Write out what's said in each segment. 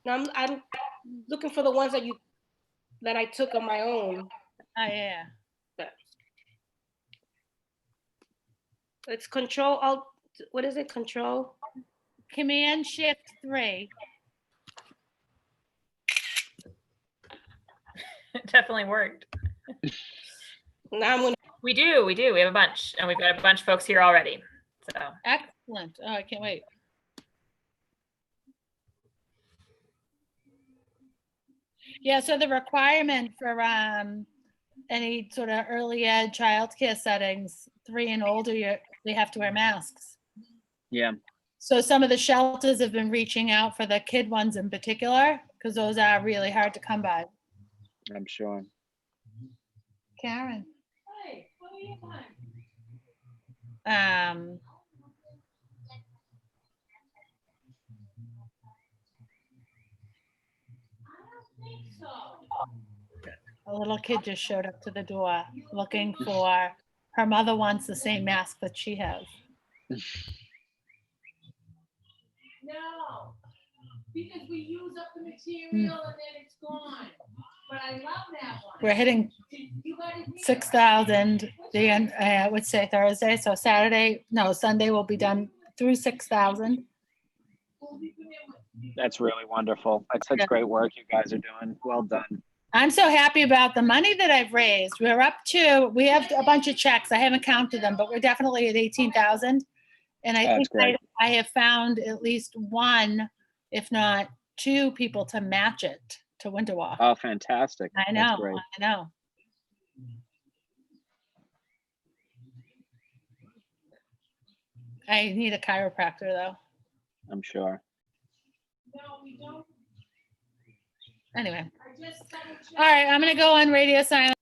No, I'm looking for the ones that I took on my own. Oh, yeah. But it's Control Alt. What is it? Control. Command Shift 3. It definitely worked. Now I'm gonna. We do. We have a bunch, and we've got a bunch of folks here already. So Excellent. Oh, I can't wait. Yeah, so the requirement for any sort of early ed childcare settings, 3 and older, they have to wear masks. Yeah. So some of the shelters have been reaching out for the kid ones in particular, because those are really hard to come by. I'm sure. Karen. Hey, what are you doing? A little kid just showed up to the door looking for, her mother wants the same mask that she has. No, because we use up the material and then it's gone. But I love that one. We're hitting You gotta think 6,000, the end, I would say Thursday, so Sunday will be done through 6,000. That's really wonderful. That's such Yeah. great work you guys are doing. Well done. I'm so happy about the money that I've raised. We have a bunch of checks. I haven't counted them, but we're definitely at 18,000. And I That's think great. I have found at least one, if not 2 people to match it to Winter Walk. Oh, fantastic. I That's know, great. I know. I need a chiropractor though. I'm sure. No, we don't. Anyway, I just double checked. all right, I'm gonna go on radio silence.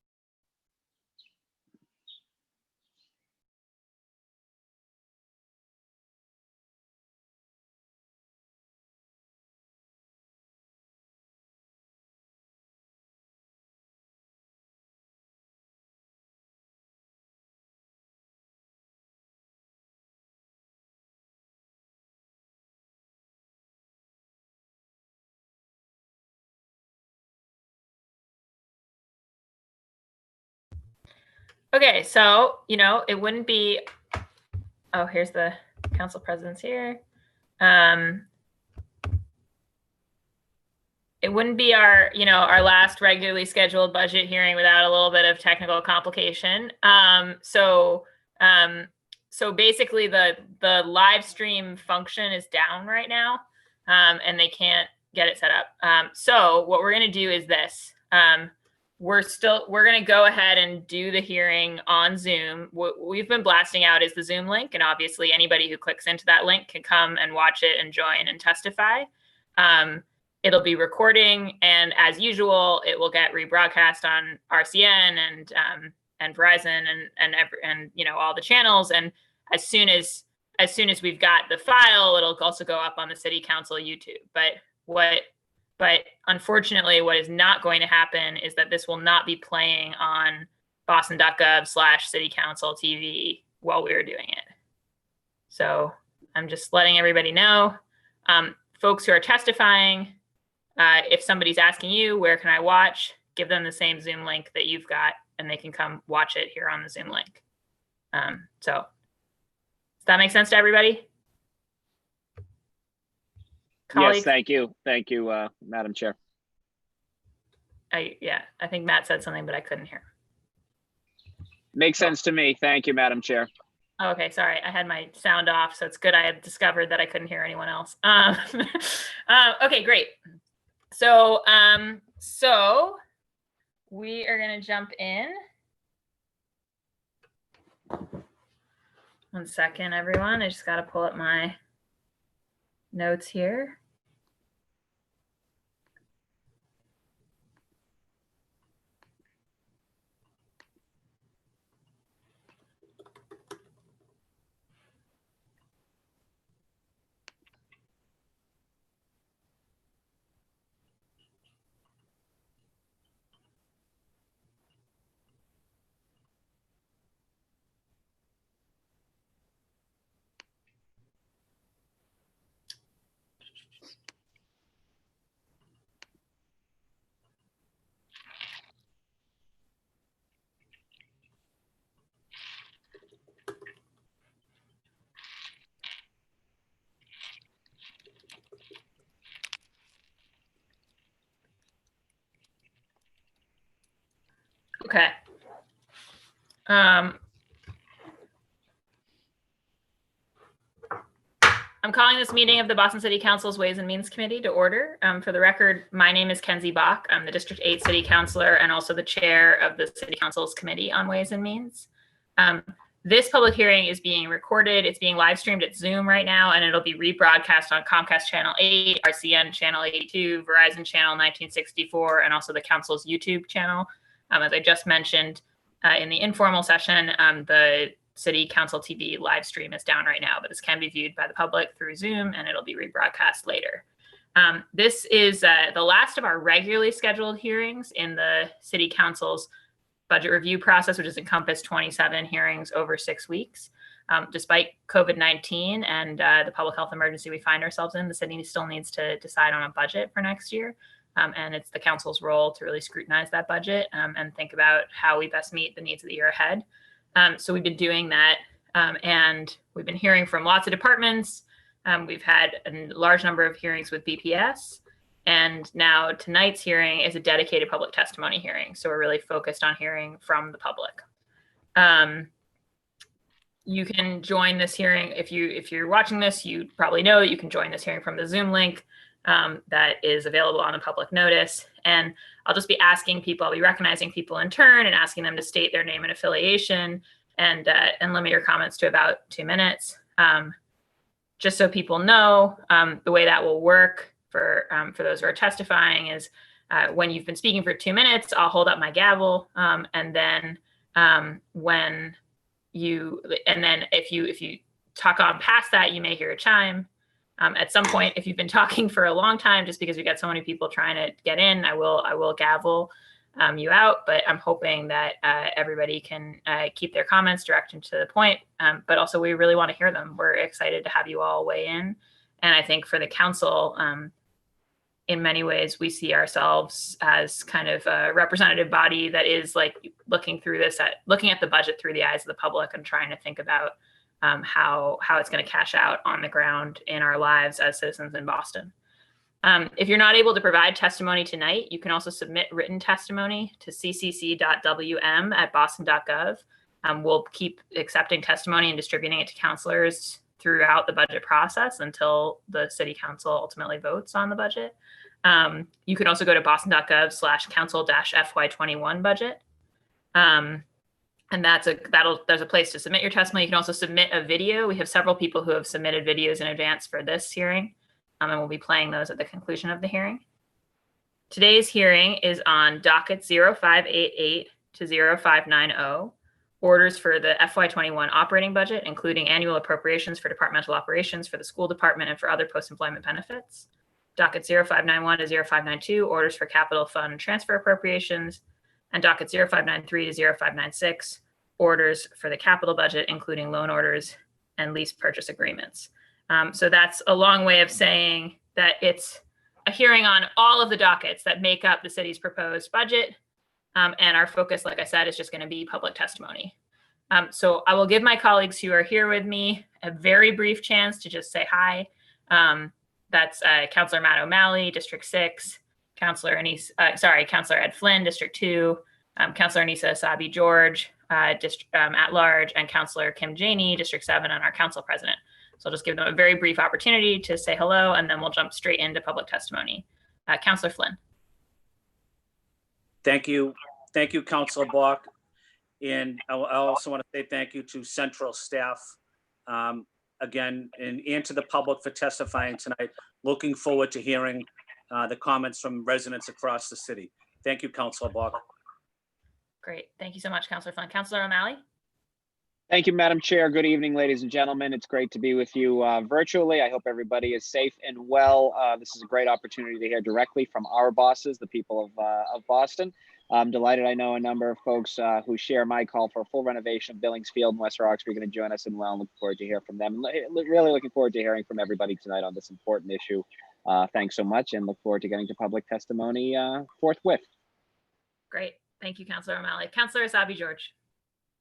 okay, so it wouldn't be. Oh, here's the council presidents here. It wouldn't be our last regularly scheduled budget hearing without a little bit of technical complication. So basically the live stream function is down right now, and they can't get it set up. So what we're going to do is this. We're going to go ahead and do the hearing on Zoom. What we've been blasting out is the Zoom link, and obviously anybody who clicks into that link can come and watch it and join and testify. It'll be recording, and as usual, it will get rebroadcast on RCN and Verizon and all the channels. And as soon as we've got the file, it'll also go up on the City Council YouTube. But unfortunately, what is not going to happen is that this will not be playing on Boston.gov/City Council TV while we are doing it. So I'm just letting everybody know. Folks who are testifying, if somebody's asking you, where can I watch? Give them the same Zoom link that you've got, and they can come watch it here on the Zoom link. So does that make sense to everybody? Colleagues? Yes, thank you. Thank you, Madam Chair. I think Matt said something, but I couldn't hear. Makes sense to me. Thank you, Madam Chair. Oh, okay, sorry. I had my sound off, so it's good I had discovered that I couldn't hear anyone else. Okay, great. So we are going to jump in. One second, everyone. I just got to pull up my notes here. Okay. I'm calling this meeting of the Boston City Council's Ways and Means Committee to order. For the record, my name is Kenzie Bach. I'm the District 8 City Councilor and also the chair of the City Council's Committee on Ways and Means. This public hearing is being recorded. It's being live streamed at Zoom right now, and it'll be rebroadcast on Comcast Channel 8, RCN Channel 82, Verizon Channel 1964, and also the Council's YouTube channel. As I just mentioned in the informal session, the City Council TV live stream is down right now, but this can be viewed by the public through Zoom, and it'll be rebroadcast later. This is the last of our regularly scheduled hearings in the City Council's budget review process, which has encompassed 27 hearings over 6 weeks. Despite COVID-19 and the public health emergency we find ourselves in, the city still needs to decide on a budget for next year. And it's the council's role to really scrutinize that budget and think about how we best meet the needs of the year ahead. So we've been doing that, and we've been hearing from lots of departments. We've had a large number of hearings with BPS. And now tonight's hearing is a dedicated public testimony hearing. So we're really focused on hearing from the public. You can join this hearing. If you're watching this, you probably know that you can join this hearing from the Zoom link that is available on the public notice. And I'll just be asking people, I'll be recognizing people in turn and asking them to state their name and affiliation and limit your comments to about 2 minutes. Just so people know, the way that will work for those who are testifying is when you've been speaking for 2 minutes, I'll hold up my gavel, and then if you talk on past that, you may hear a chime. At some point, if you've been talking for a long time, just because we got so many people trying to get in, I will gavel you out. But I'm hoping that everybody can keep their comments directed to the point. But also, we really want to hear them. We're excited to have you all weigh in. And I think for the council, in many ways, we see ourselves as kind of a representative body that is like looking at the budget through the eyes of the public and trying to think about how it's going to cash out on the ground in our lives as citizens in Boston. If you're not able to provide testimony tonight, you can also submit written testimony to ccc.wm@boston.gov. We'll keep accepting testimony and distributing it to counselors throughout the budget process until the city council ultimately votes on the budget. You can also go to boston.gov/council-FY21 budget. And there's a place to submit your testimony. You can also submit a video. We have several people who have submitted videos in advance for this hearing, and we'll be playing those at the conclusion of the hearing. Today's hearing is on docket 0588 to 0590, orders for the FY21 operating budget, including annual appropriations for departmental operations for the school department and for other post-employment benefits. Docket 0591 to 0592, orders for capital fund transfer appropriations, and docket 0593 to 0596, orders for the capital budget, including loan orders and lease purchase agreements. So that's a long way of saying that it's a hearing on all of the dockets that make up the city's proposed budget. And our focus, like I said, is just going to be public testimony. So I will give my colleagues who are here with me a very brief chance to just say hi. That's Councilor Matt O'Malley, District 6, Councilor Ed Flynn, District 2, Councilor Anissa Asabi George, at large, and Councilor Kim Janey, District 7, and our council president. So I'll just give them a very brief opportunity to say hello, and then we'll jump straight into public testimony. Councilor Flynn. Thank you. Thank you, Councilor Bach. And I also want to say thank you to central staff again, and to the public for testifying tonight. Looking forward to hearing the comments from residents across the city. Thank you, Councilor Bach. Great. Thank you so much, Councilor Flynn. Councilor O'Malley. Thank you, Madam Chair. Good evening, ladies and gentlemen. It's great to be with you virtually. I hope everybody is safe and well. This is a great opportunity to hear directly from our bosses, the people of Boston. I'm delighted I know a number of folks who share my call for a full renovation of Billings Field and West Roxbury are going to join us, and well, looking forward to hear from them. Really looking forward to hearing from everybody tonight on this important issue. Thanks so much, and look forward to getting to public testimony forthwith. Great. Thank you, Councilor O'Malley. Councilor Asabi George.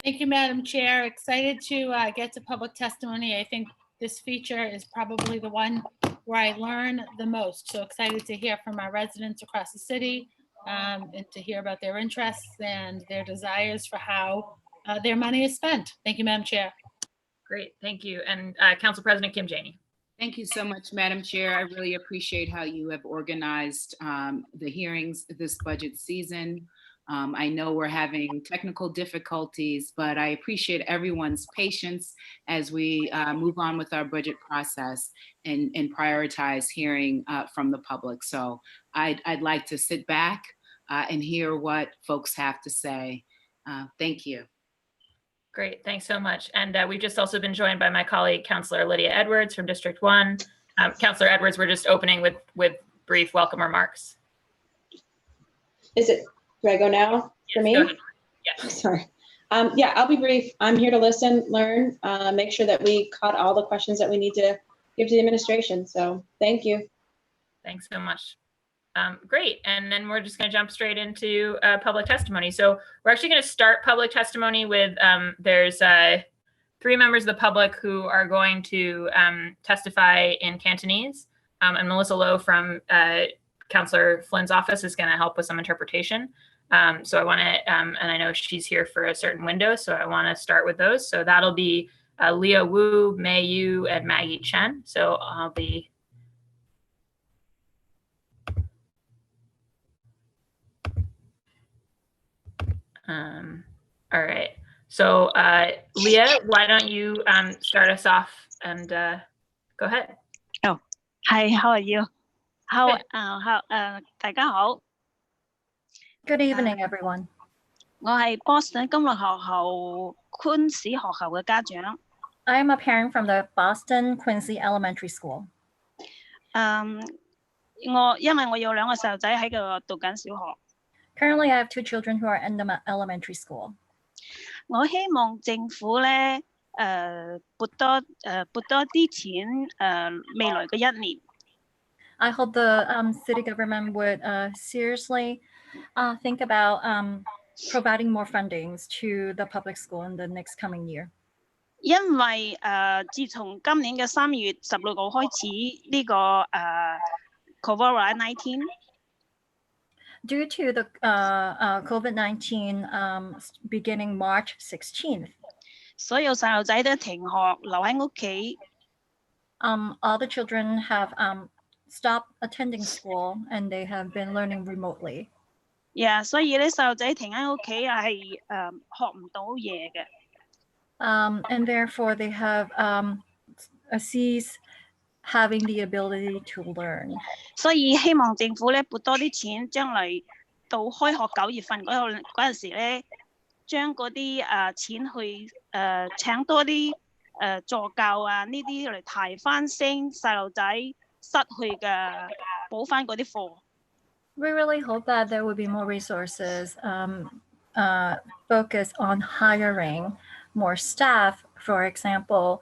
Thank you, Madam Chair. Excited to get to public testimony. I think this feature is probably the one where I learn the most. So excited to hear from our residents across the city, and to hear about their interests and their desires for how their money is spent. Thank you, Madam Chair. Great, thank you. And Council President Kim Janey. Thank you so much, Madam Chair. I really appreciate how you have organized the hearings this budget season. I know we're having technical difficulties, but I appreciate everyone's patience as we move on with our budget process and prioritize hearing from the public. So I'd like to sit back and hear what folks have to say. Thank you. Great, thanks so much. And we've just also been joined by my colleague, Councillor Lydia Edwards from District 1. Councillor Edwards, we're just opening with brief welcome remarks. Do I go now for Yes, me? go ahead. Yeah. Sorry. Yeah, I'll be brief. I'm here to listen, learn, make sure that we caught all the questions that we need to give to the administration. So thank you. Thanks so much. Great, and then we're just going to jump straight into public testimony. So we're actually going to start public testimony with, there's 3 members of the public who are going to testify in Cantonese, and Melissa Lowe from Councillor Flynn's office is going to help with some interpretation. So I want to, and I know she's here for a certain window, so I want to start with those. So that'll be Leah Wu, Mei Yu, and Maggie Chen. So I'll be all right. So Leah, why don't you start us off and go ahead. Hi, how are you? Good. 大家好， Good evening, everyone. 我係 Boston 公立學校昆士學校嘅家長。 I am a parent from the Boston Quincy Elementary School. 因為我有2個細路仔喺度讀緊小學， Currently, I have 2 children who are in the elementary school. 我希望政府咧撥多啲錢未來嘅1年。 I hope the city government would seriously think about providing more fundings to the public school in the next coming year. 因為自從今年嘅3月16號開始呢個COVID-19。 Due to the COVID-19 beginning March 16th, 所有細路仔都停學，留喺屋企。 all the children have stopped attending school and they have been learning remotely. 所以咧細路仔停喺屋企係學唔到嘢嘅。 And therefore they have ceased having the ability to learn. 所以希望政府咧撥多啲錢，將來到開學9月份嗰陣時咧，將嗰啲錢去請多啲助教啊呢啲嚟提翻升細路仔失去嘅補翻嗰啲課。 We really hope that there will be more resources focused on hiring more staff, for example,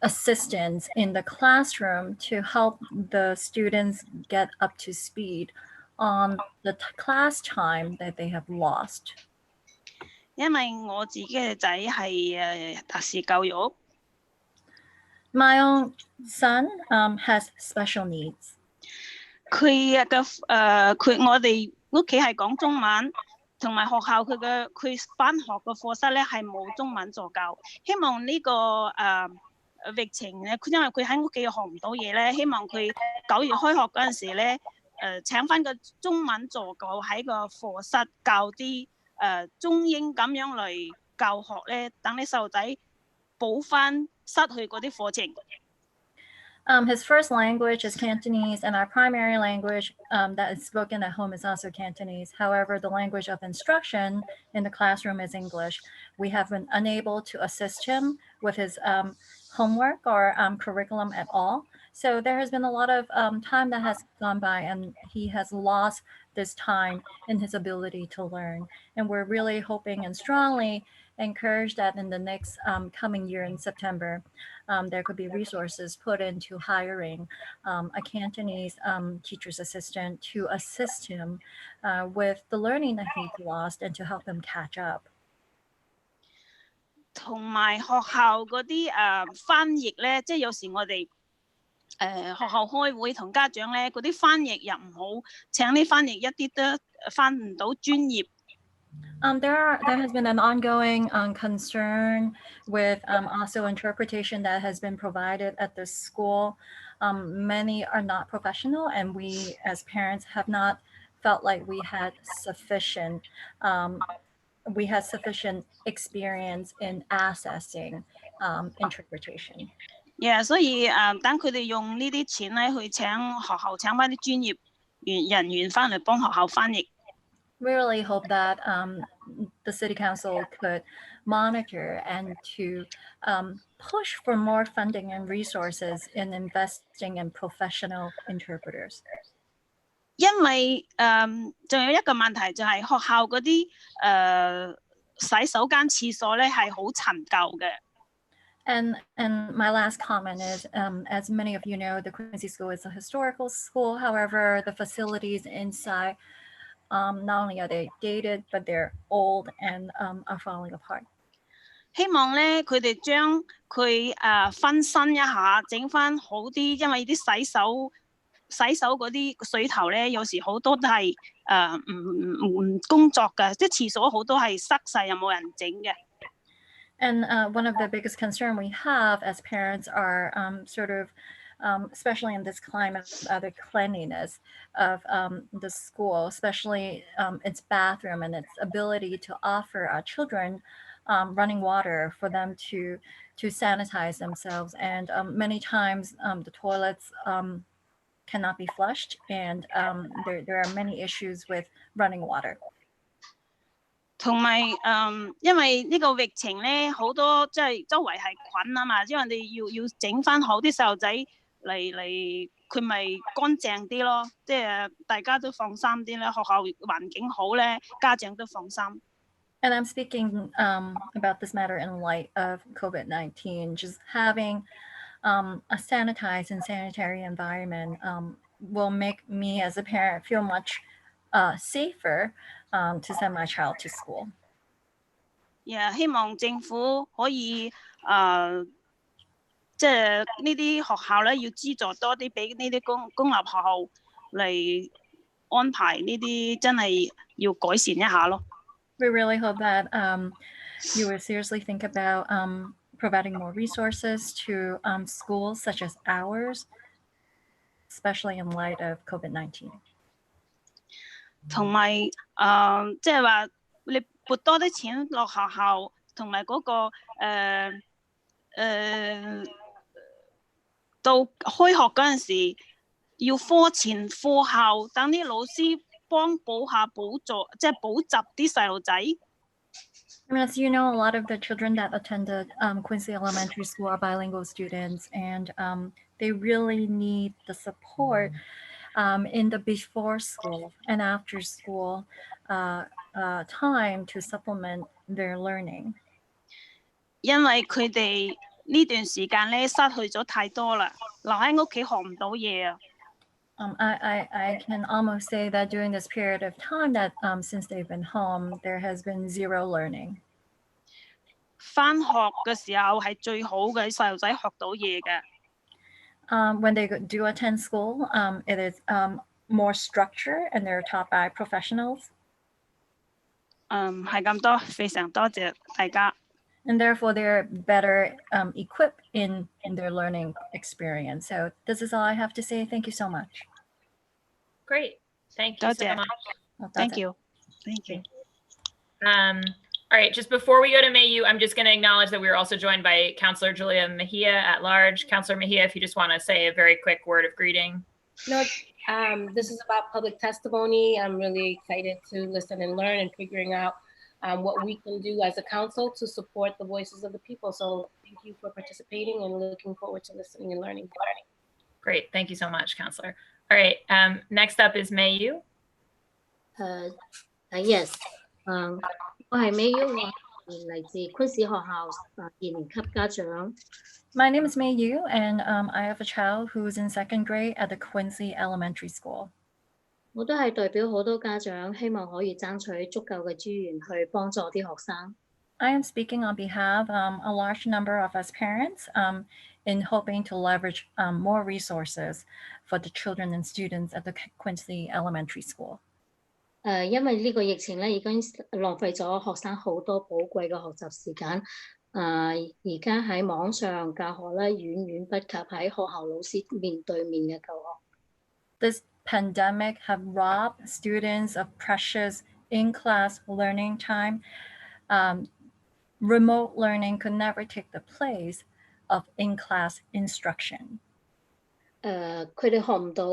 assistants in the classroom to help the students get up to speed on the class time that they have lost. 因為我自己嘅仔係特殊教育。 My own son has special needs. 佢我哋屋企係講中文，同埋學校佢返學嘅課室咧係冇中文助教。希望呢個疫情咧，因為佢喺屋企學唔到嘢咧，希望佢9月開學嗰陣時咧，請翻個中文助教喺個課室教啲中英咁樣嚟教學咧，等啲細路仔補翻失去嗰啲課程。 His first language is Cantonese, and our primary language that is spoken at home is also Cantonese. However, the language of instruction in the classroom is English. We have been unable to assist him with his homework or curriculum at all. So there has been a lot of time that has gone by, and he has lost this time in his ability to learn. And we're really hoping and strongly encourage that in the next coming year in September, there could be resources put into hiring a Cantonese teacher's assistant to assist him with the learning that he's lost and to help him catch up. 同埋學校嗰啲翻譯咧，即係有時我哋學校開會同家長咧，嗰啲翻譯又唔好，請啲翻譯一啲都翻唔到專業。There has been an ongoing concern with also interpretation that has been provided at the school. Many are not professional, and we as parents have not felt like we had sufficient experience in accessing interpretation. Yeah， 所以等佢哋用呢啲錢咧去請學校請翻啲專業人員翻嚟幫學校翻譯。We really hope that the city council could monitor and to push for more funding and resources in investing in professional interpreters. 因為仲有一個問題就係學校嗰啲洗手間廁所咧係好陳舊嘅。And my last comment is, as many of you know, the Quincy School is a historical school. However, the facilities inside, not only are they dated, but they're old and are falling apart. 希望咧佢哋將佢分身一下，整翻好啲，因為啲洗手嗰啲水頭咧，有時好多都係唔工作嘅，即係廁所好多係塞晒，又冇人整嘅。And one of the biggest concern we have as parents are especially in this climate, the cleanliness of the school, especially its bathroom and its ability to offer our children running water for them to sanitize themselves. And many times the toilets cannot be flushed, and there are many issues with running water. 同埋因為呢個疫情咧，好多即係周圍係菌啊嘛，因為我哋要整翻好啲細路仔嚟，佢咪乾淨啲咯，即係大家都放心啲咧，學校環境好咧，家長都放心。And I'm speaking about this matter in light of COVID-19. Just having a sanitized and sanitary environment will make me as a parent feel much safer to send my child to school. Yeah， 希望政府可以即係呢啲學校咧要資助多啲俾呢啲公立學校嚟安排呢啲，真係要改善一下咯。We really hope that you would seriously think about providing more resources to schools such as ours, especially in light of COVID-19. 同埋即係話你撥多啲錢落學校，同埋嗰個到開學嗰陣時要課前課後，等啲老師幫補下補助，即係補習啲細路仔。I mean, as you know, a lot of the children that attended Quincy Elementary School are bilingual students, and they really need the support in the before school and after school time to supplement their learning. 因為佢哋呢段時間咧失去咗太多啦，留喺屋企學唔到嘢啊。I can almost say that during this period of time that since they've been home, there has been zero learning. 返學嘅時候係最好嘅，細路仔學到嘢嘅。When they do attend school, it is more structure and they're taught by professionals. 係咁多，非常多謝大家。And therefore, they're better equipped in their learning experience. So this is all I have to say. Thank you so much. Great. Thank you so much. Well, that's Thank it. you. Thank you. All right, just before we go to Mayu, I'm just going to acknowledge that we are also joined by Councillor Julia Mejia at large. Councillor Mejia, if you just want to say a very quick word of greeting. No, this is about public testimony. I'm really excited to listen and learn and figuring out what we can do as a council to support the voices of the people. So thank you for participating and looking forward to listening and learning. Great. Thank you so much, Councillor. All right. Next up is Mayu. Yes. 我係 Mayu， 我嚟自 Quincy 學校2年級家長。My name is Mei Yu, and I have a child who's in 2nd grade at the Quincy Elementary School. 我都係代表好多家長，希望可以爭取足夠嘅資源去幫助啲學生。I am speaking on behalf a large number of us parents in hoping to leverage more resources for the children and students at the Quincy Elementary School. 因為呢個疫情咧已經浪費咗學生好多寶貴嘅學習時間。而家喺網上教學咧，遠遠不及喺學校老師面對面嘅教學。This pandemic have robbed students of precious in-class learning time. Remote learning could never take the place of in-class instruction. 佢哋學唔到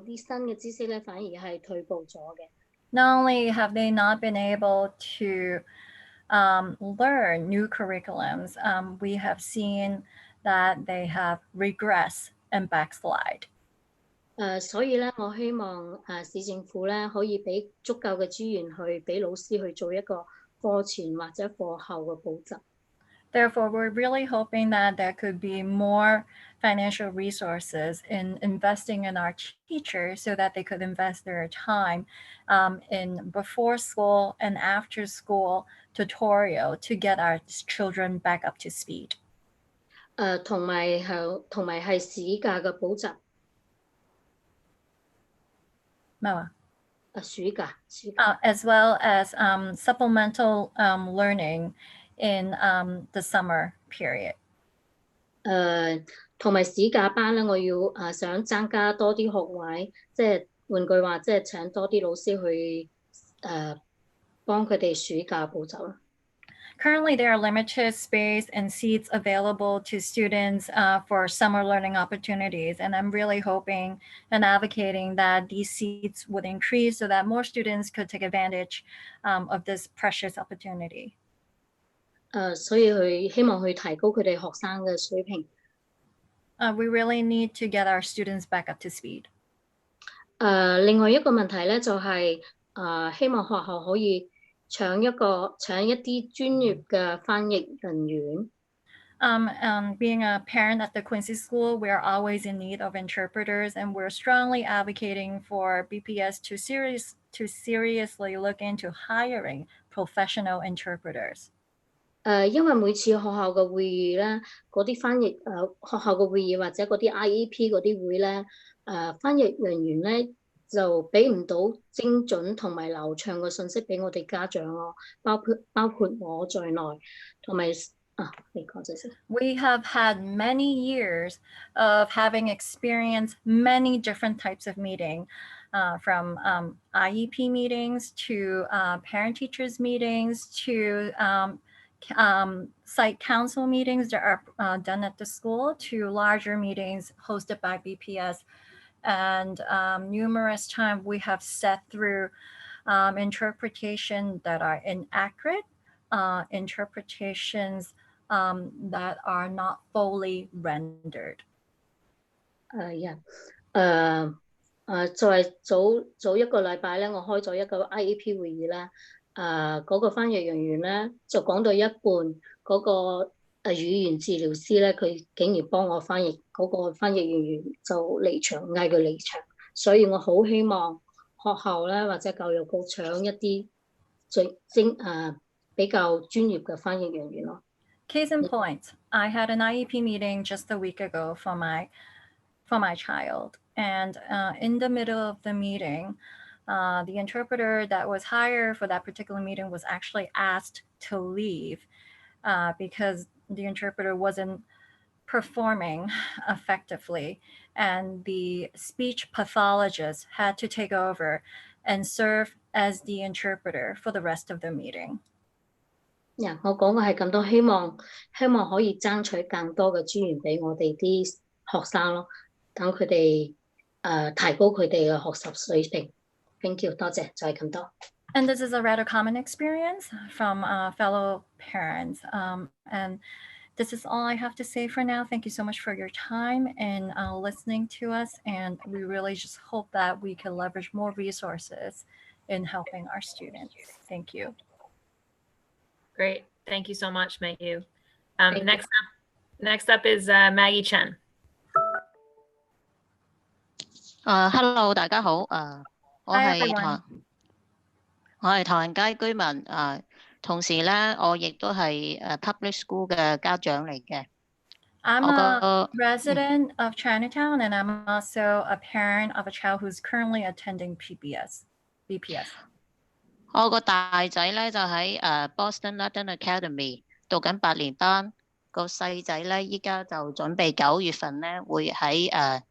啲新嘅知識咧，反而係退步咗嘅。Not only have they not been able to learn new curriculums, we have seen that they have regressed and backslide. 所以咧，我希望市政府咧可以俾足夠嘅資源去俾老師去做一個課前或者課後嘅補習。Therefore, we're really hoping that there could be more financial resources in investing in our teachers so that they could invest their time in before school and after school tutorial to get our children back up to speed. 同埋係暑假嘅補習。咩話？暑假。As well as supplemental learning in the summer period. 同埋暑假班咧，我要想增加多啲學位，即係換句話，即係請多啲老師去幫佢哋暑假補習啦。Currently, there are limited space and seats available to students for summer learning opportunities. And I'm really hoping and advocating that these seats would increase so that more students could take advantage of this precious opportunity. 所以希望去提高佢哋學生嘅水平。We really need to get our students back up to speed. 另外一個問題咧就係希望學校可以請一啲專業嘅翻譯人員。Being a parent at the Quincy School, we are always in need of interpreters, and we're strongly advocating for BPS to seriously look into hiring professional interpreters. 因為每次學校嘅會議咧，嗰啲翻譯學校嘅會議或者嗰啲 IEP 嗰啲會咧，翻譯人員咧就俾唔到精準同埋流暢嘅信息俾我哋家長咯，包括我在內，同埋你講咗先。We have had many years of having experienced many different types of meeting, from IEP meetings to parent-teachers meetings to site council meetings that are done at the school to larger meetings hosted by BPS. And numerous times we have sat through interpretation that are inaccurate, interpretations that are not fully rendered. 就係早一個禮拜咧，我開咗一個 IEP 會議啦。嗰個翻譯人員咧就講到一半，嗰個語言治療師咧佢竟然幫我翻譯，嗰個翻譯人員就離場，嗌佢離場。所以我好希望學校咧或者教育局搶一啲比較專業嘅翻譯人員咯。Case in point, I had an IEP meeting just a week ago for my child, and in the middle of the meeting, the interpreter that was hired for that particular meeting was actually asked to leave because the interpreter wasn't performing effectively, and the speech pathologist had to take over and serve as the interpreter for the rest of the meeting. 我講嘅係咁多，希望可以爭取更多嘅資源俾我哋啲學生咯，等佢哋提高佢哋嘅學習水平。Thank you， 多謝，就係咁多。And this is a rather common experience from fellow parents. And this is all I have to say for now. Thank you so much for your time and listening to us. And we really just hope that we can leverage more resources in helping our students. Thank you. Great. Thank you so much, Mayhew. Next up is Maggie Chen. Hello， 大家好。我係 Hi, everyone. 唐人街居民同時咧，我亦都係public school 嘅家長嚟嘅。 I'm 我 a 個 resident of Chinatown, and I'm also a parent of a child who's currently attending BPS. 我個大仔咧就喺Boston Latin Academy 讀緊8年班，個細仔咧依家就準備9月份咧會喺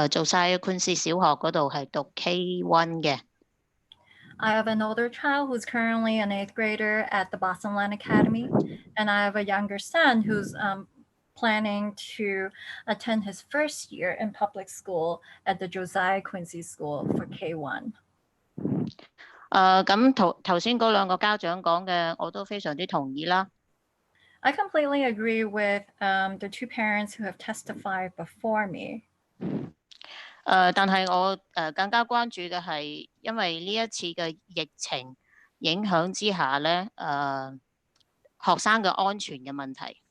做晒昆士小學嗰度係讀 K1 嘅。 I have an older child who's currently an 8th grader at the Boston Latin Academy, and I have a younger son who's planning to attend his first year in public school at the Josiah Quincy School for K1. 咁頭先嗰兩個家長講嘅，我都非常之同意啦。 I completely agree with the two parents who have testified before me. 但係我更加關注嘅係，因為呢一次嘅疫情影響之下咧，學生嘅安全嘅問題。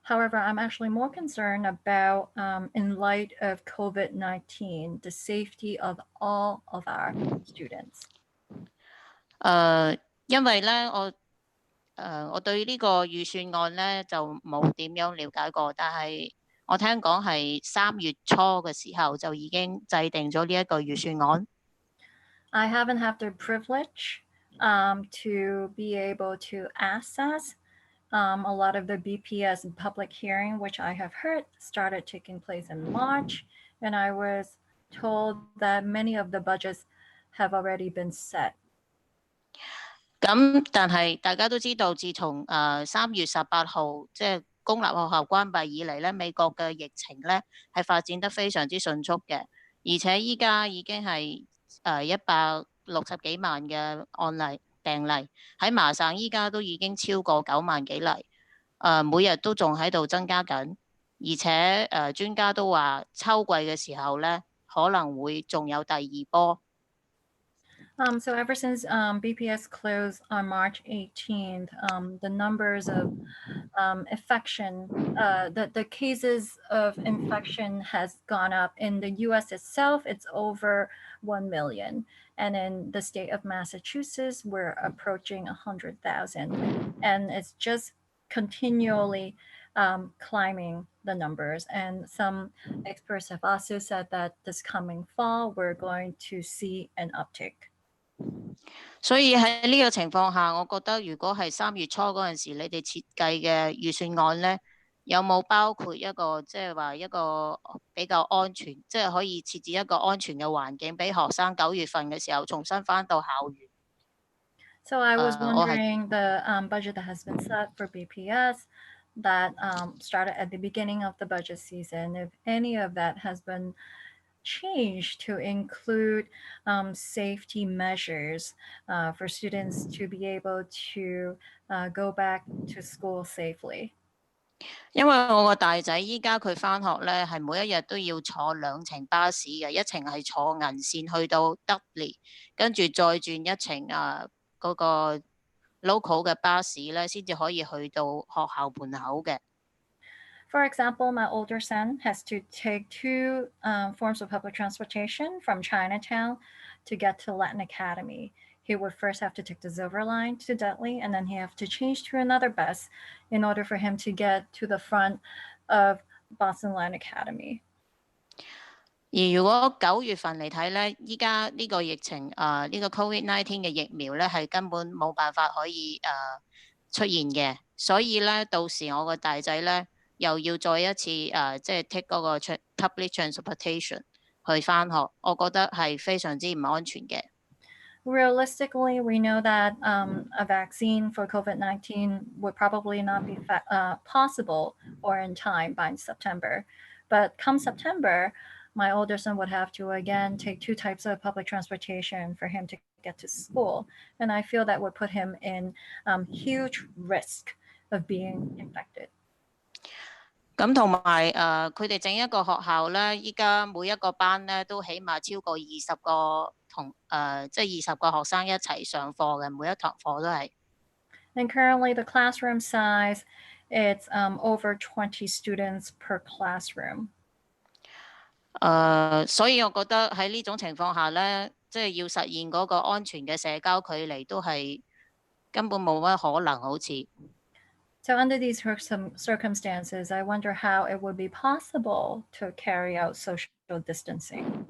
However, I'm actually more concerned about, in light of COVID-19, the safety of all of our students. 因為咧，我對呢個預算案咧就冇點樣了解過，但係我聽講係3月初嘅時候就已經制定咗呢一個預算案。 I haven't had the privilege to be able to access a lot of the BPS public hearing, which I have heard started taking place in March, and I was told that many of the budgets have already been set. 咁但係大家都知道，自從3月18號即係公立學校關閉以嚟咧，美國嘅疫情咧係發展得非常之迅速嘅，而且依家已經係160幾萬嘅病例，喺麻省依家都已經超過9萬幾例，每日都仲喺度增加緊，而且專家都話秋季嘅時候咧可能會仲有第2波。 So ever since BPS closed on March 18th, the numbers of infection, the cases of infection has gone up. In the US itself, it's over 1 million. And in the state of Massachusetts, we're approaching 100,000. And it's just continually climbing the numbers. And some experts have also said that this coming fall, we're going to see an uptick. 所以喺呢個情況下，我覺得如果係3月初嗰陣時，你哋設計嘅預算案咧，有冇包括一個即係話一個比較安全，即係可以設置一個安全嘅環境，俾學生9月份嘅時候重新返到校園。 So I was wondering the budget that has been set for BPS that started at the beginning of the budget season, if any of that has been changed to include safety measures for students to be able to go back to school safely. 因為我個大仔依家佢返學咧，係每一日都要坐2程巴士嘅，一程係坐銀線去到 Dudley， 跟住再轉一程嗰個 local 嘅巴士咧，先至可以去到學校門口嘅。 For example, my older son has to take 2 forms of public transportation from Chinatown to get to Latin Academy. He would first have to take the Silver Line to Dudley, and then he have to change to another bus in order for him to get to the front of Boston Latin Academy. 而如果9月份嚟睇咧，依家呢個疫情呢個 COVID-19 嘅疫苗咧係根本冇辦法可以出現嘅，所以咧到時我個大仔咧。 又要再一次即係 take 嗰個 public transportation 去返學，我覺得係非常之唔安全嘅。 Realistically, we know that a vaccine for COVID-19 would probably not be possible or in time by September. But come September, my older son would have to again take 2 types of public transportation for him to get to school. And I feel that would put him in huge risk of being infected. 咁同埋佢哋整一個學校咧，依家每一個班咧都起碼超過20個即係20個學生一齊上課嘅，每一堂課都係。And currently the classroom size, it's over 20 students per classroom. 所以我覺得喺呢種情況下咧，即係要實現嗰個安全嘅社交距離都係根本冇乜可能好似。 So under these circumstances, I wonder how it would be possible to carry out social distancing.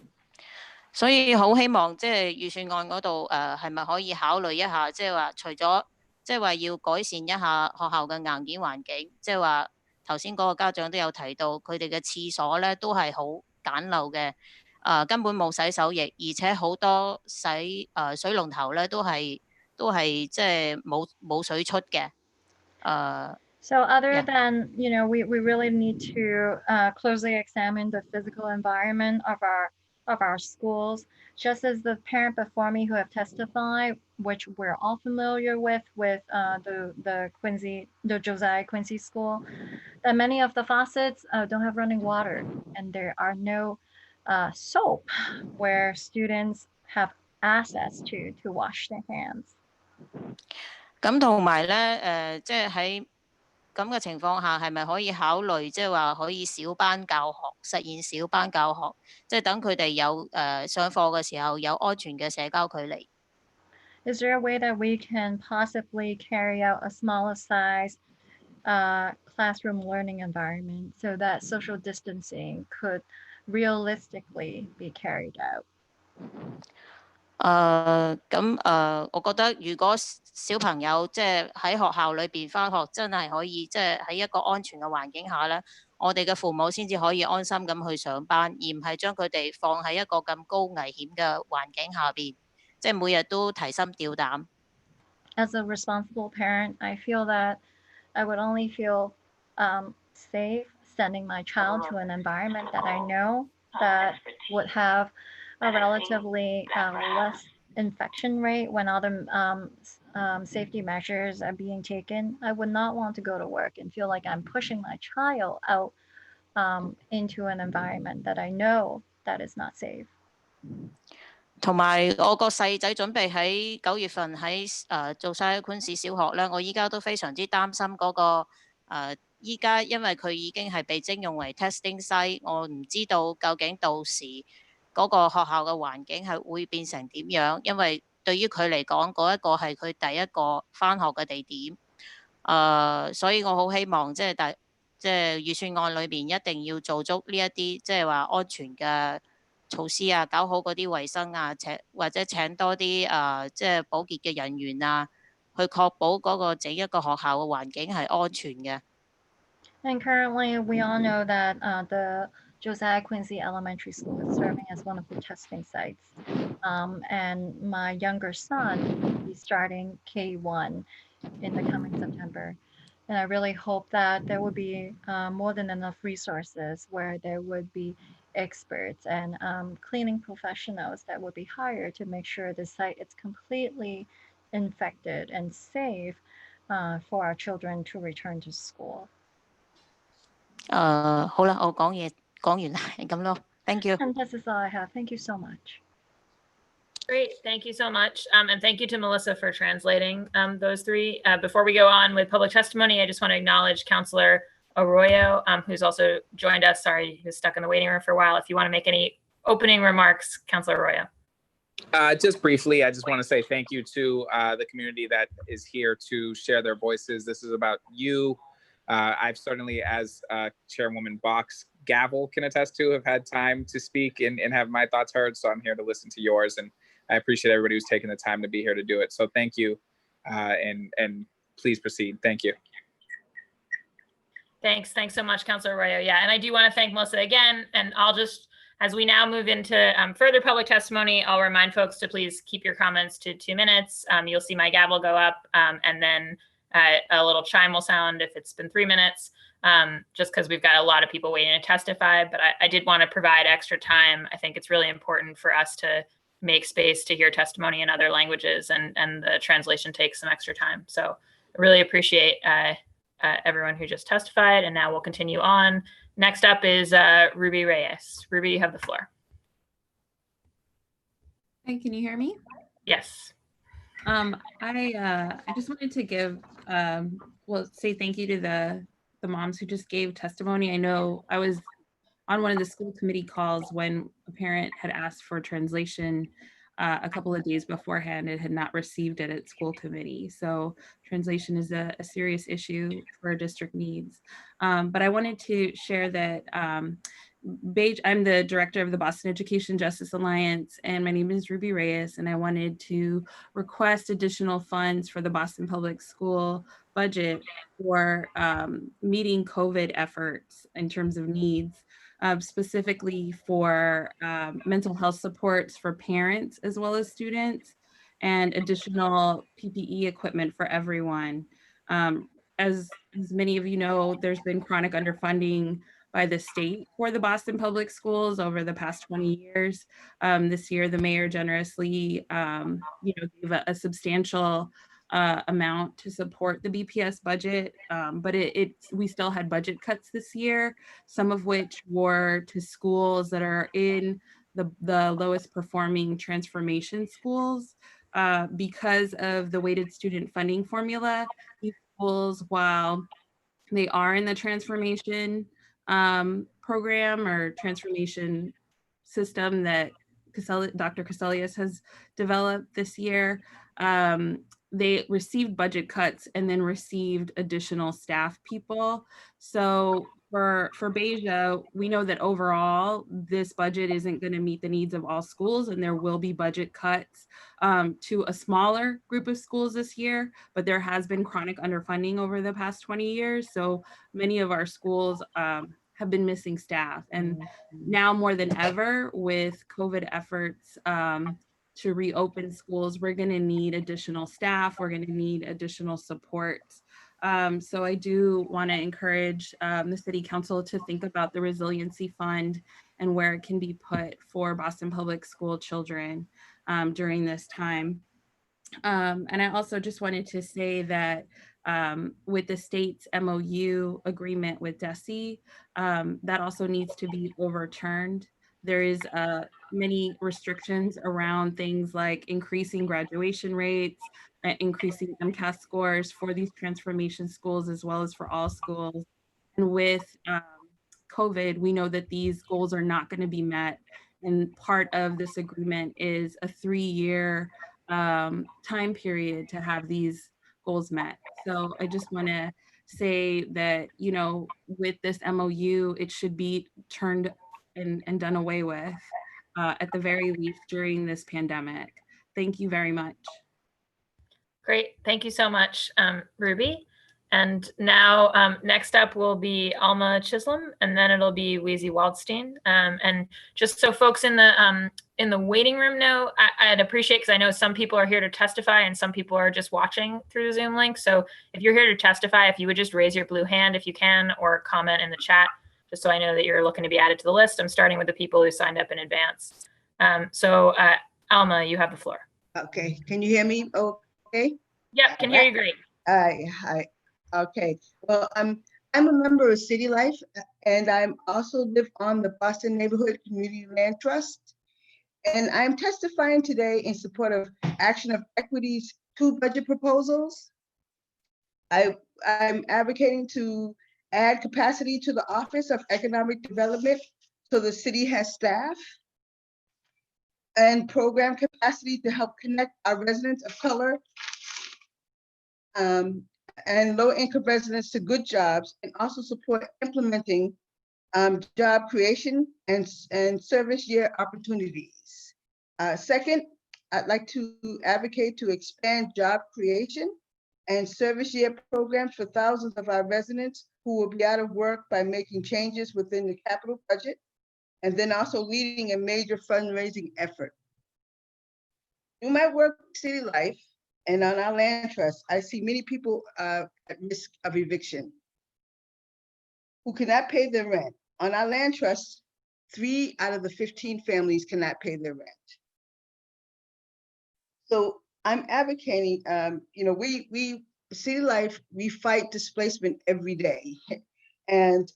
所以好希望即係預算案嗰度係咪可以考慮一下，即係話除咗即係話要改善一下學校嘅硬件環境，即係話頭先嗰個家長都有提到，佢哋嘅廁所咧都係好簡陋嘅，根本冇洗手液，而且好多水龍頭咧都係即係冇水出嘅。So other Yeah. than, we really need to closely examine the physical environment of our schools, just as the parent before me who have testified, which we're all familiar with the Josiah Quincy School, that many of the faucets don't have running water, and there are no soap where students have access to wash their hands. 咁同埋咧即係喺咁嘅情況下，係咪可以考慮即係話可以小班教學，實現小班教學，即係等佢哋有上課嘅時候有安全嘅社交距離。Is there a way that we can possibly carry out a smaller size classroom learning environment so that social distancing could realistically be carried out? 我覺得如果小朋友即係喺學校裏邊返學，真係可以即係喺一個安全嘅環境下咧，我哋嘅父母先至可以安心咁去上班，而唔係將佢哋放喺一個咁高危險嘅環境下邊，即係每日都提心吊膽。As a responsible parent, I feel that I would only feel safe sending my child to an environment that I know that would have a relatively less infection rate when other safety measures are being taken. I would not want to go to work and feel like I'm pushing my child out into an environment that I know that is not safe. 同埋我個細仔準備喺9月份喺做晒昆士小學咧，我依家都非常之擔心嗰個依家因為佢已經係被徵用為 testing site， 我唔知道究竟到時嗰個學校嘅環境係會變成點樣，因為對於佢嚟講，嗰一個係佢第一個返學嘅地點。所以我好希望即係預算案裏邊一定要做足呢一啲即係話安全嘅措施啊，搞好嗰啲衞生啊，或者請多啲即係保潔嘅人員啊，去確保嗰個整一個學校嘅環境係安全嘅。And currently, we all know that the Josiah Quincy Elementary School is serving as one of the testing sites. And my younger son will be starting K1 in the coming September. And I really hope that there would be more than enough resources where there would be experts and cleaning professionals that would be hired to make sure the site is completely infected and safe for our children to return to school. 好啦，我講完啦，係咁咯。Thank you. And this is all I have. Thank you so much. Great, thank you so much. And thank you to Melissa for translating those three. Before we go on with public testimony, I just want to acknowledge Councillor Arroyo, who's also joined us. Sorry, he was stuck in the waiting room for a while. If you want to make any opening remarks, Councillor Arroyo. Just briefly, I just want to say thank you to the community that is here to share their voices. This is about you. I've certainly, as Chairwoman Box Gavel can attest to, have had time to speak and have my thoughts heard. So I'm here to listen to yours, and I appreciate everybody who's taken the time to be here to do it. So thank you, and please proceed. Thank you. Thanks so much, Councillor Arroyo. Yeah, and I do want to thank Melissa again, and I'll just, as we now move into further public testimony, I'll remind folks to please keep your comments to 2 minutes. You'll see my gavel go up, and then a little chime will sound if it's been 3 minutes, just because we've got a lot of people waiting to testify. But I did want to provide extra time. I think it's really important for us to make space to hear testimony in other languages, and the translation takes some extra time. So I really appreciate everyone who just testified, and now we'll continue on. Next up is Ruby Reyes. Ruby, you have the floor. Hi, can you hear me? Yes. I just wanted to give, say thank you to the moms who just gave testimony. I know I was on one of the school committee calls when a parent had asked for translation a couple of days beforehand and had not received it at school committee. So translation is a serious issue for our district needs. But I wanted to share that I'm the director of the Boston Education Justice Alliance, and my name is Ruby Reyes, and I wanted to request additional funds for the Boston Public School budget for meeting COVID efforts in terms of needs, specifically for mental health supports for parents as well as students, and additional PPE equipment for everyone. As many of you know, there's been chronic underfunding by the state for the Boston Public Schools over the past 20 years. This year, the mayor generously, gave a substantial amount to support the BPS budget, but we still had budget cuts this year, some of which were to schools that are in the lowest performing transformation schools. Because of the weighted student funding formula, these schools, while they are in the transformation program or transformation system that Dr. Cassellius has developed this year, they received budget cuts and then received additional staff people. So for Beja, we know that overall this budget isn't going to meet the needs of all schools, and there will be budget cuts to a smaller group of schools this year, but there has been chronic underfunding over the past 20 years. So many of our schools have been missing staff, and now more than ever with COVID efforts to reopen schools, we're going to need additional staff. We're going to need additional support. So I do want to encourage the City Council to think about the Resiliency Fund and where it can be put for Boston Public School children during this time. And I also just wanted to say that with the state's MOU agreement with DESE, that also needs to be overturned. There is many restrictions around things like increasing graduation rates, increasing MCAS scores for these transformation schools, as well as for all schools. And with COVID, we know that these goals are not going to be met. And part of this agreement is a 3-year time period to have these goals met. So I just want to say that, with this MOU, it should be turned and done away with at the very least during this pandemic. Thank you very much. Great. Thank you so much, Ruby. And now next up will be Alma Chisholm, and then it'll be Weezy Waldstein. And just so folks in the waiting room know, I'd appreciate, because I know some people are here to testify and some people are just watching through the Zoom link. So if you're here to testify, if you would just raise your blue hand if you can, or comment in the chat, just so I know that you're looking to be added to the list. I'm starting with the people who signed up in advance. So Alma, you have the floor. Okay, can you hear me? Okay. Yep, can hear you great. Hi. Okay. Well, I'm a member of City Life, and I'm also live on the Boston Neighborhood Community Land Trust. And I'm testifying today in support of Action of Equity's 2 budget proposals. I'm advocating to add capacity to the Office of Economic Development so the city has staff, and program capacity to help connect our residents of color and low-income residents to good jobs, and also support implementing job creation and service year opportunities. Second, I'd like to advocate to expand job creation and service year programs for thousands of our residents who will be out of work by making changes within the capital budget, and then also leading a major fundraising effort. Through my work with City Life and on our land trust, I see many people at risk of eviction who cannot pay their rent. On our land trust, 3 out of the 15 families cannot pay their rent. So I'm advocating, we City Life, we fight displacement every day. And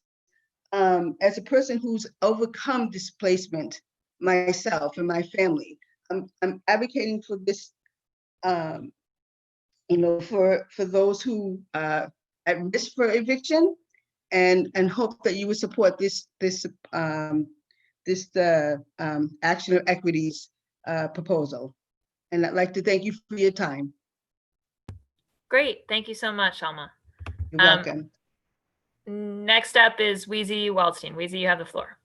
as a person who's overcome displacement myself and my family, I'm advocating for this, for those who are at risk for eviction, and hope that you would support this Action of Equity's proposal. And I'd like to thank you for your time. Great. Thank you so much, Alma. You're welcome. Next up is Weezy Waldstein. Weezy, you have the floor.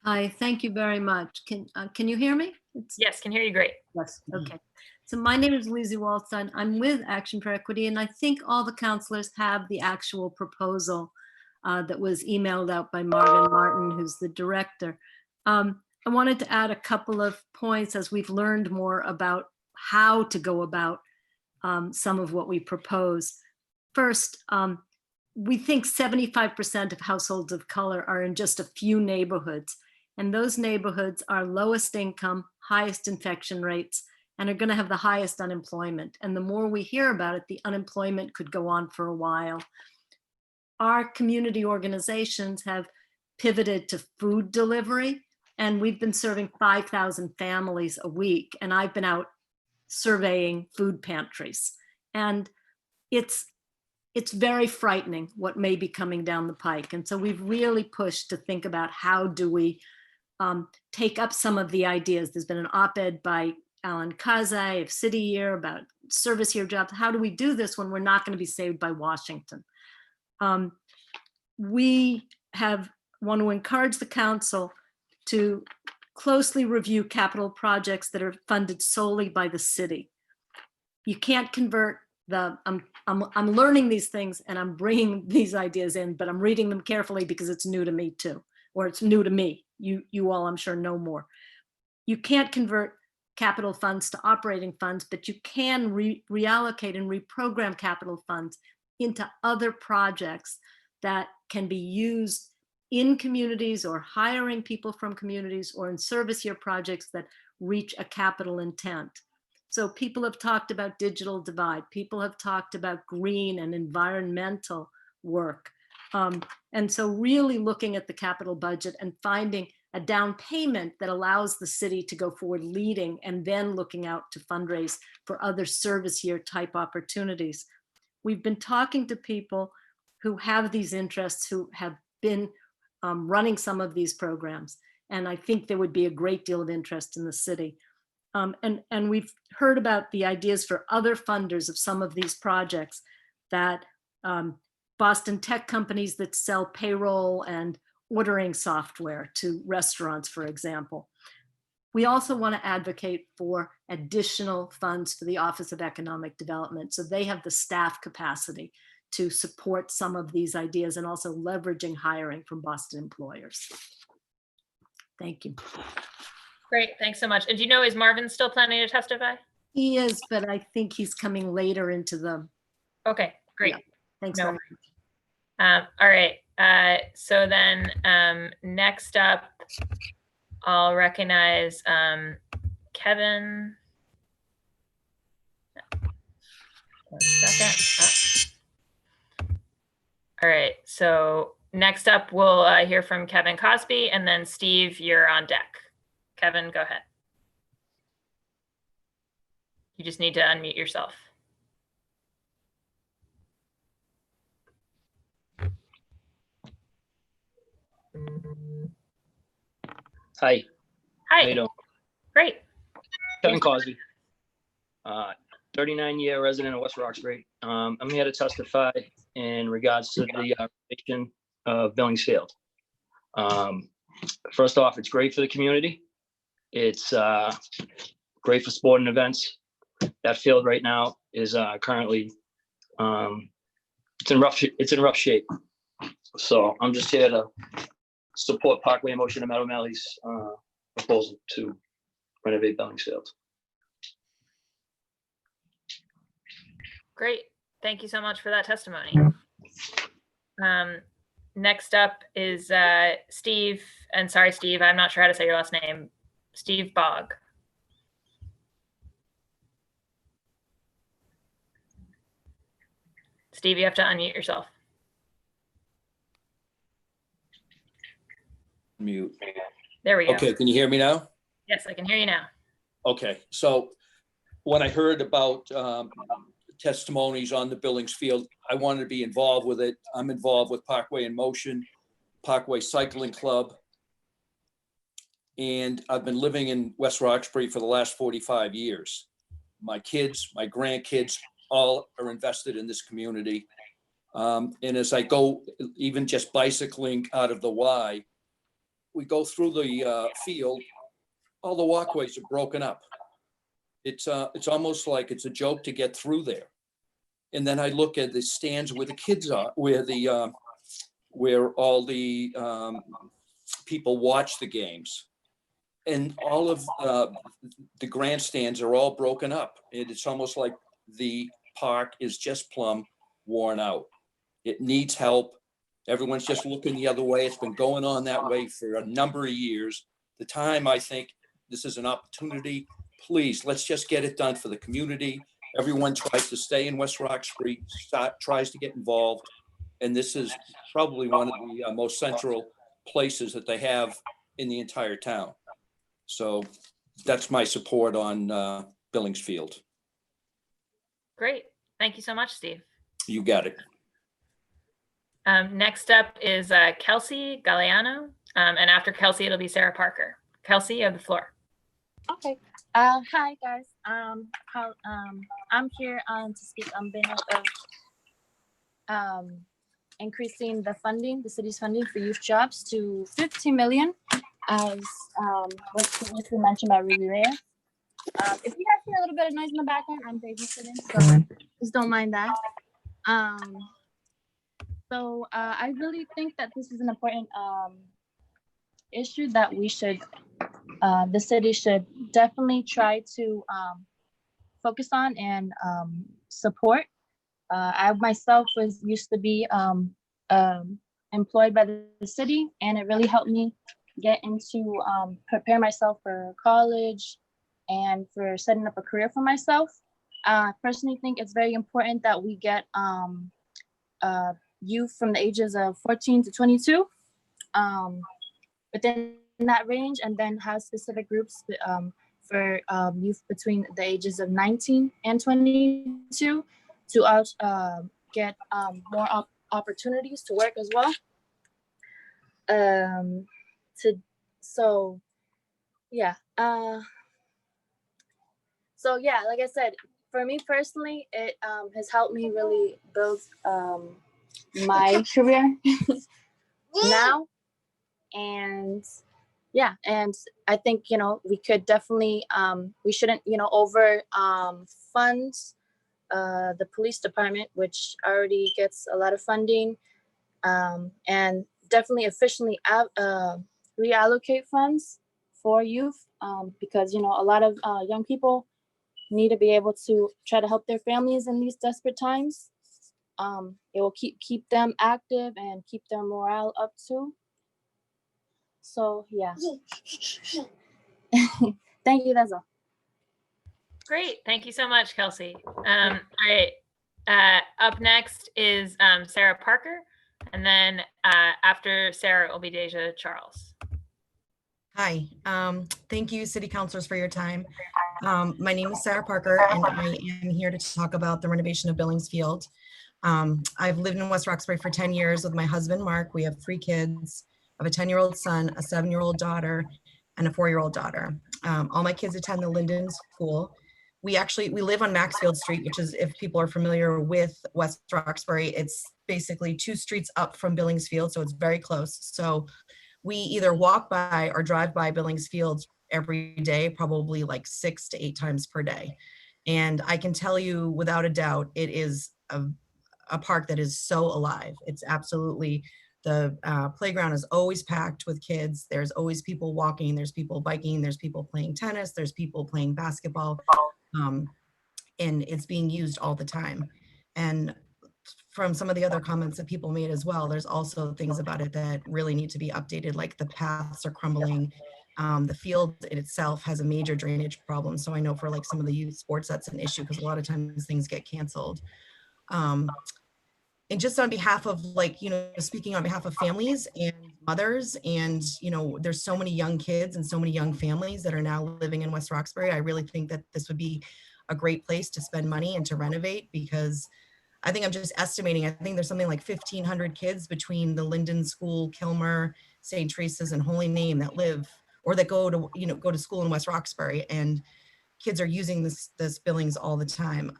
Hi, thank you very much. Can you hear me? Yes, can hear you great. Yes, okay. So my name is Weezy Waldstein. I'm with Action for Equity, and I think all the counselors have the actual proposal that was emailed out by Marvin Martin, who's the director. I wanted to add a couple of points as we've learned more about how to go about some of what we propose. First, we think 75% of households of color are in just a few neighborhoods, and those neighborhoods are lowest income, highest infection rates, and are going to have the highest unemployment. And the more we hear about it, the unemployment could go on for a while. Our community organizations have pivoted to food delivery, and we've been serving 5,000 families a week, and I've been out surveying food pantries. And it's very frightening what may be coming down the pike. And so we've really pushed to think about how do we take up some of the ideas. There's been an op-ed by Alan Kazai of City Year about service year jobs. How do we do this when we're not going to be saved by Washington? We want to encourage the council to closely review capital projects that are funded solely by the city. You can't convert I'm learning these things and I'm bringing these ideas in, but I'm reading them carefully because it's new to me too, or it's new to me. You all, I'm sure, know more. You can't convert capital funds to operating funds, but you can reallocate and reprogram capital funds into other projects that can be used in communities or hiring people from communities or in service year projects that reach a capital intent. So people have talked about digital divide. People have talked about green and environmental work. And so really looking at the capital budget and finding a down payment that allows the city to go forward leading and then looking out to fundraise for other service year type opportunities. We've been talking to people who have these interests, who have been running some of these programs. And I think there would be a great deal of interest in the city. And we've heard about the ideas for other funders of some of these projects, that Boston tech companies that sell payroll and ordering software to restaurants, for example. We also want to advocate for additional funds for the Office of Economic Development, so they have the staff capacity to support some of these ideas and also leveraging hiring from Boston employers. Thank you. Great, thanks so much. And do you know, is Marvin still planning to testify? He is, but I think he's coming later into the. Okay, great. Yeah, thanks No very much. All right, so then next up, I'll recognize Kevin. 1 second. All right, so next up, we'll hear from Kevin Cosby, and then Steve, you're on deck. Kevin, go ahead. You just need to unmute yourself. Hi. Hi. How you doing? Great. Kevin Cosby, 39-year resident of West Roxbury. I'm here to testify in regards to the renovation of Billingsfield. First off, it's great for the community. It's great for sporting events. That field right now is currently it's in rough shape. So I'm just here to support Parkway in Motion and Meadow Valley's proposal to renovate Billingsfield. Great. Thank you so much for that testimony. Next up is Steve, and sorry, Steve, I'm not sure how to say your last name. Steve Bogg. Steve, you have to unmute yourself. Mute. There we go. Okay, can you hear me now? Yes, I can hear you now. Okay, so when I heard about testimonies on the Billingsfield, I wanted to be involved with it. I'm involved with Parkway in Motion, Parkway Cycling Club, And I've been living in West Roxbury for the last 45 years. My kids, my grandkids, all are invested in this community. And as I go, even just bicycling out of the Y, we go through the field, all the walkways are broken up. It's almost like it's a joke to get through there. And then I look at the stands where the kids are, where all the people watch the games. And all of the grandstands are all broken up. It's almost like the park is just plumb worn out. It needs help. Everyone's just looking the other way. It's been going on that way for a number of years. The time, I think this is an opportunity. Please, let's just get it done for the community. Everyone tries to stay in West Roxbury, tries to get involved. And this is probably one of the most central places that they have in the entire town. So that's my support on Billings Field. Great. Thank you so much, Steve. You got it. Next up is Kelsey Galliano. And after Kelsey, it'll be Sarah Parker. Kelsey, you have the floor. Okay. Hi guys. I'm here to speak on behalf of increasing the funding, the city's funding for youth jobs to 15 million, as was previously mentioned by Ruby Reyes. If you guys hear a little bit of noise in the background, I'm babysitting, so just don't mind that. So I really think that this is an important issue that we should, the city should definitely try to focus on and support. I myself used to be employed by the city, and it really helped me get into prepare myself for college and for setting up a career for myself. I personally think it's very important that we get youth from the ages of 14 to 22 within that range, and then have specific groups for youth between the ages of 19 and 22 to get more opportunities to work as well. So yeah, like I said, for me personally, it has helped me really build my career now. And yeah, and I think, you know, we could definitely, we shouldn't, you know, over fund the police department, which already gets a lot of funding, and definitely efficiently reallocate funds for youth, because, you know, a lot of young people need to be able to try to help their families in these desperate times. It will keep them active and keep their morale up too. So yeah. Thank you, that's all. Great. Thank you so much, Kelsey. All right. Up next is Sarah Parker. And then after Sarah, it will be Deja Charles. Hi. Thank you, City Councilors, for your time. My name is Sarah Parker, and I am here to talk about the renovation of Billings Field. I've lived in West Roxbury for 10 years with my husband, Mark. We have 3 kids. I have a 10-year-old son, a 7-year-old daughter, and a 4-year-old daughter. All my kids attend the Linden School. We live on Maxfield Street, which is, if people are familiar with West Roxbury, it's basically 2 streets up from Billings Field, so it's very close. So we either walk by or drive by Billings Field every day, probably like 6 to 8 times per day. And I can tell you without a doubt, it is a park that is so alive. It's absolutely, the playground is always packed with kids. There's always people walking, there's people biking, there's people playing tennis, there's people playing basketball, and it's being used all the time. And from some of the other comments that people made as well, there's also things about it that really need to be updated, like the paths are crumbling. The field in itself has a major drainage problem. So I know for like some of the youth sports, that's an issue because a lot of times things get canceled. And just on behalf of, like, you know, speaking on behalf of families and mothers, and, you know, there's so many young kids and so many young families that are now living in West Roxbury. I really think that this would be a great place to spend money and to renovate, because I think I'm just estimating, I think there's something like 1,500 kids between the Linden School, Kilmer, St. Teresa's, and Holy Name that live or that go to, go to school in West Roxbury, and kids are using this Billings all the time.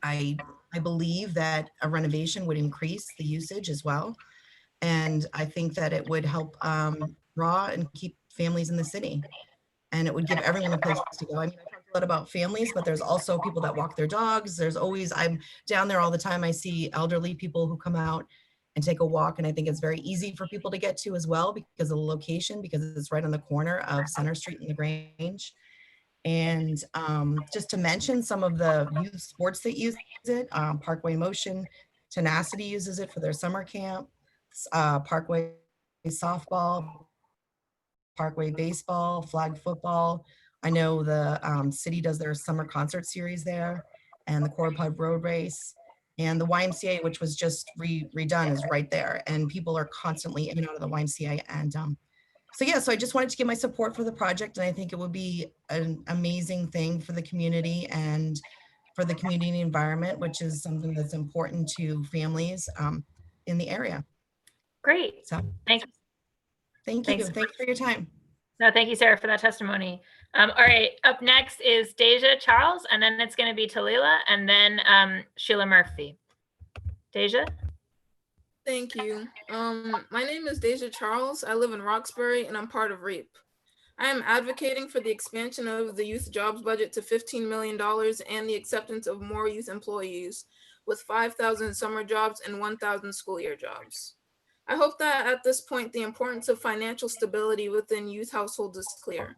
I believe that a renovation would increase the usage as well. And I think that it would help draw and keep families in the city. And it would give everyone a place to go. I mean, I talked a lot about families, but there's also people that walk their dogs. There's always, I'm down there all the time. I see elderly people who come out and take a walk. And I think it's very easy for people to get to as well because of the location, because it's right on the corner of Center Street and the Grange. And just to mention some of the youth sports that use it, Parkway Motion, Tenacity uses it for their summer camp, Parkway softball, Parkway baseball, flag football. I know the city does their summer concert series there, and the Quorpud Road Race, and the YMCA, which was just redone, is right there. And people are constantly in and out of the YMCA. And so yeah, so I just wanted to give my support for the project, and I think it would be an amazing thing for the community and for the community environment, which is something that's important to families in the area. Great. So thank you. Thank you. Thanks for your time. No, thank you, Sarah, for that testimony. All right, up next is Deja Charles, and then it's going to be Talila, and then Sheila Murphy. Deja? Thank you. My name is Deja Charles. I live in Roxbury, and I'm part of REAP. I am advocating for the expansion of the youth jobs budget to $15 million and the acceptance of more youth employees with 5,000 summer jobs and 1,000 school year jobs. I hope that at this point, the importance of financial stability within youth households is clear.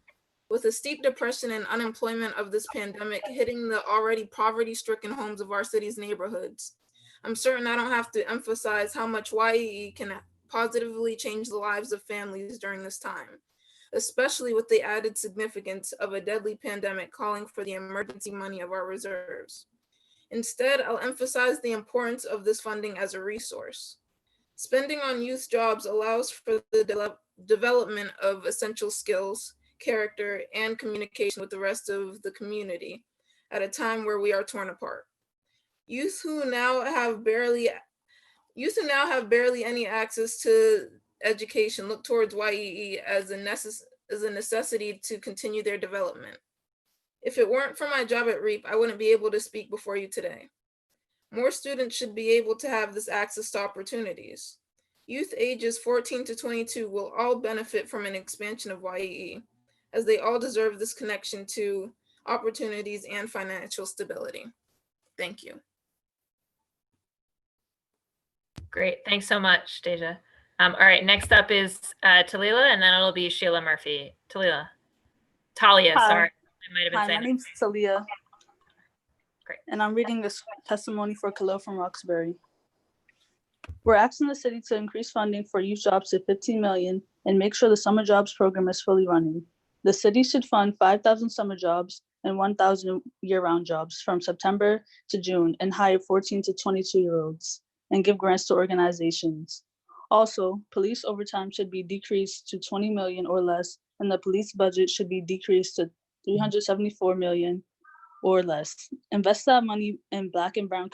With the steep depression and unemployment of this pandemic hitting the already poverty-stricken homes of our city's neighborhoods, I'm certain I don't have to emphasize how much YEE can positively change the lives of families during this time, especially with the added significance of a deadly pandemic calling for the emergency money of our reserves. Instead, I'll emphasize the importance of this funding as a resource. Spending on youth jobs allows for the development of essential skills, character, and communication with the rest of the community at a time where we are torn apart. Youth who now have barely any access to education look towards YEE as a necessity to continue their development. If it weren't for my job at REAP, I wouldn't be able to speak before you today. More students should be able to have this access to opportunities. Youth ages 14 to 22 will all benefit from an expansion of YEE, as they all deserve this connection to opportunities and financial stability. Thank you. Great, thanks so much, Deja. All right, next up is Talila, and then it'll be Sheila Murphy. Talia, Hi. sorry. I might have been Hi, saying my name's Talia. Great. And I'm reading this testimony for Khalil from Roxbury. We're asking the city to increase funding for youth jobs to $15 million and make sure the summer jobs program is fully running. The city should fund 5,000 summer jobs and 1,000 year-round jobs from September to June and hire 14 to 22-year-olds and give grants to organizations. Also, police overtime should be decreased to 20 million or less, and the police budget should be decreased to 374 million or less. Invest that money in Black and Brown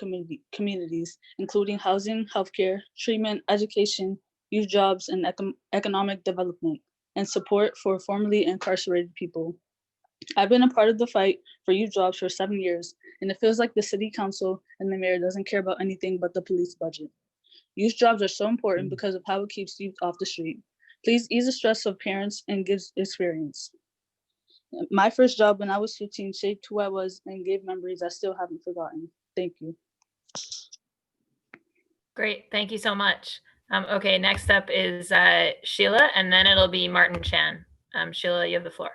communities, including housing, healthcare, treatment, education, youth jobs, and economic development, and support for formerly incarcerated people. I've been a part of the fight for youth jobs for 7 years, and it feels like the city council and the mayor doesn't care about anything but the police budget. Youth jobs are so important because of how it keeps youth off the street. Please ease the stress of parents and gives experience. My first job when I was 15 shaped who I was and gave memories I still haven't forgotten. Thank you. Great, thank you so much. Okay, next up is Sheila, and then it'll be Martin Chan. Sheila, you have the floor.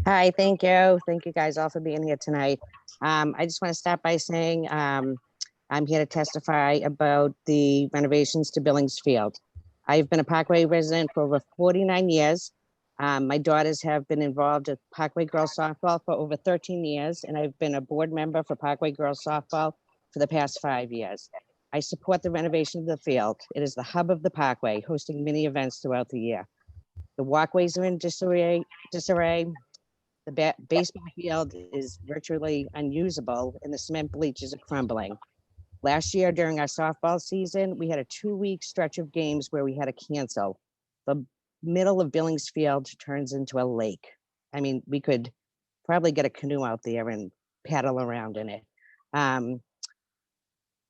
Hi, thank you. Thank you guys all for being here tonight. I just want to start by saying I'm here to testify about the renovations to Billings Field. I've been a Parkway resident for over 49 years. My daughters have been involved at Parkway Girls Softball for over 13 years, and I've been a board member for Parkway Girls Softball for the past 5 years. I support the renovation of the field. It is the hub of the Parkway, hosting many events throughout the year. The walkways are in disarray. The baseball field is virtually unusable, and the cement bleachers are crumbling. Last year, during our softball season, we had a 2-week stretch of games where we had to cancel. The middle of Billingsfield turns into a lake. I mean, we could probably get a canoe out there and paddle around in it.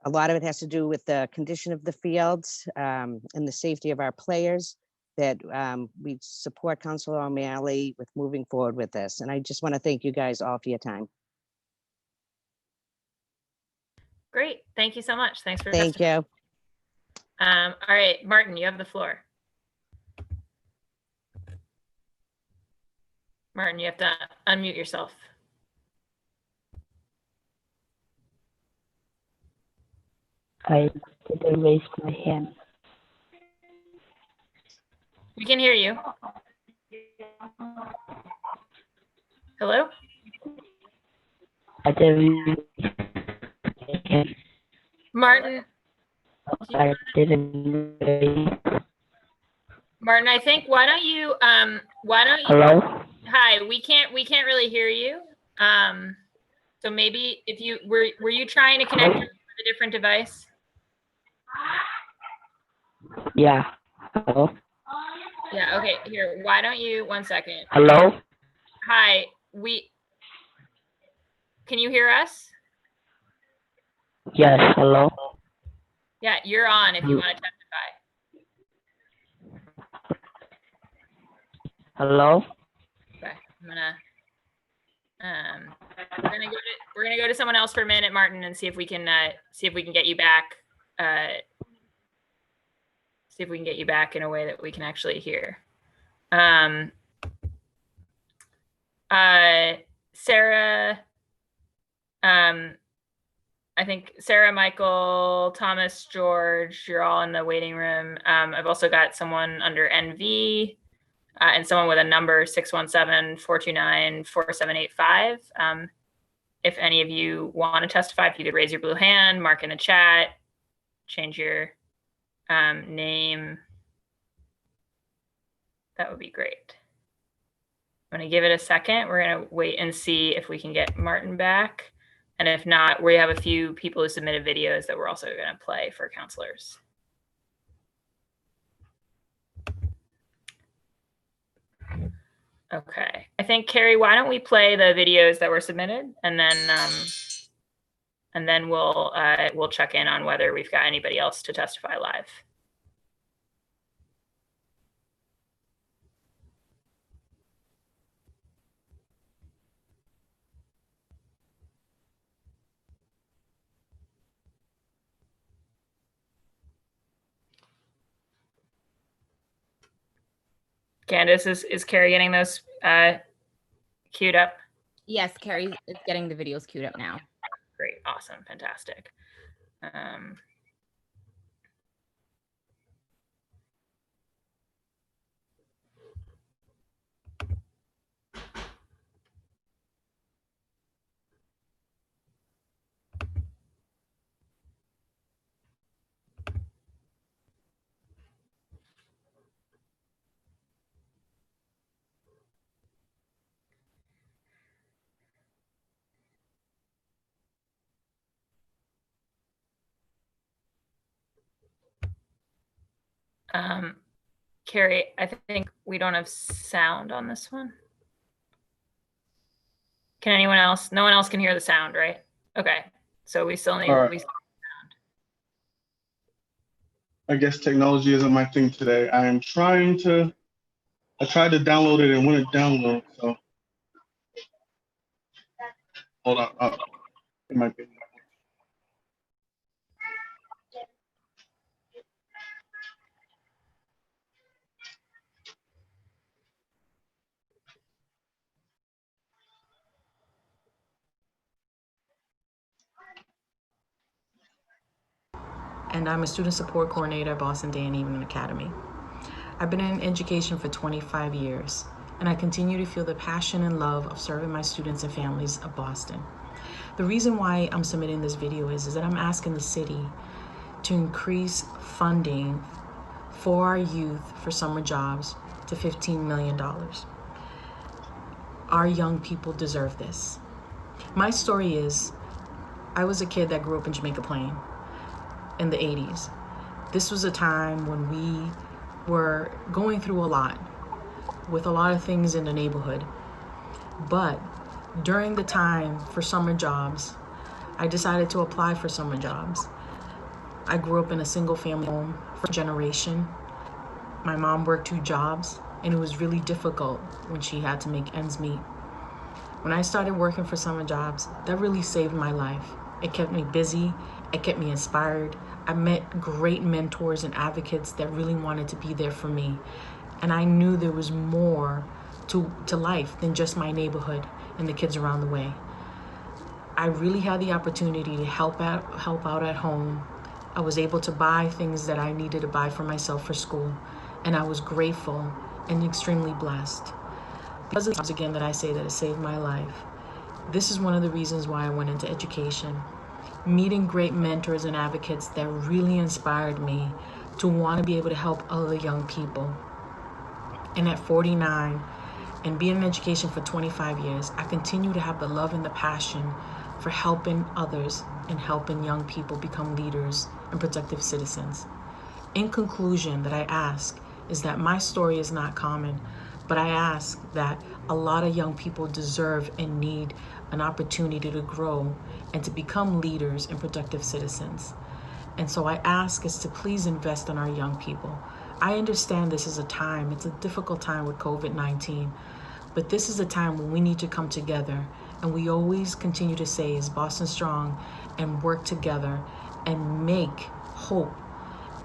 A lot of it has to do with the condition of the fields and the safety of our players, that we support Councilor O'Malley with moving forward with this. And I just want to thank you guys all for your time. Great. Thank you so much. Thanks for Thank you. All right, Martin, you have the floor. Martin, you have to unmute yourself. I didn't raise my hand. We can hear you. Hello? I didn't. Martin. I didn't raise. Martin, I think why don't you Hello? Hi, we can't really hear you. So maybe if you were you trying to connect with a different device? Yeah. Hello? Yeah, okay, here, why don't you, 1 second. Hello? Hi, can you hear us? Yes, hello? Yeah, you're on if you want to testify. Hello? Okay, we're gonna go to someone else for a minute, Martin, and see if we can get you back. See if we can get you back in a way that we can actually hear. Sarah, I think Sarah, Michael, Thomas, George, you're all in the waiting room. I've also got someone under NV and someone with a number 617-429-4785. If any of you want to testify, if you could raise your blue hand, mark in the chat, change your name, that would be great. I'm going to give it a second. We're going to wait and see if we can get Martin back. And if not, we have a few people who submitted videos that we're also going to play for counselors. Okay, I think Carrie, why don't we play the videos that were submitted, and then we'll check in on whether we've got anybody else to testify live. Candace, is Carrie getting those queued up? Yes, Carrie is getting the videos queued up now. Great, awesome, fantastic. Carrie, I think we don't have sound on this one. Can anyone else? No one else can hear the sound, right? Okay, so we still need. All right. We still I guess technology isn't my thing today. I tried to download it and wouldn't download, so. Hold on, it might be. And I'm a student support coordinator at Boston Day and Evening Academy. I've been in education for 25 years, and I continue to feel the passion and love of serving my students and families of Boston. The reason why I'm submitting this video is that I'm asking the city to increase funding for our youth for summer jobs to $15 million. Our young people deserve this. My story is, I was a kid that grew up in Jamaica Plain in the 80s. This was a time when we were going through a lot with a lot of things in the neighborhood. But during the time for summer jobs, I decided to apply for summer jobs. I grew up in a single family home for a generation. My mom worked 2 jobs, and it was really difficult when she had to make ends meet. When I started working for summer jobs, that really saved my life. It kept me busy, it kept me inspired. I met great mentors and advocates that really wanted to be there for me. And I knew there was more to life than just my neighborhood and the kids around the way. I really had the opportunity to help out at home. I was able to buy things that I needed to buy for myself for school, and I was grateful and extremely blessed. Because of the again that I say that it saved my life. This is one of the reasons why I went into education. Meeting great mentors and advocates that really inspired me to want to be able to help other young people. And at 49, and being in education for 25 years, I continue to have the love and the passion for helping others and helping young people become leaders and productive citizens. In conclusion, that I ask is that my story is not common, but I ask that a lot of young people deserve and need an opportunity to grow and to become leaders and productive citizens. And so I ask is to please invest in our young people. I understand this is a time, it's a difficult time with COVID-19, but this is a time when we need to come together, and we always continue to say is Boston Strong, and work together and make hope.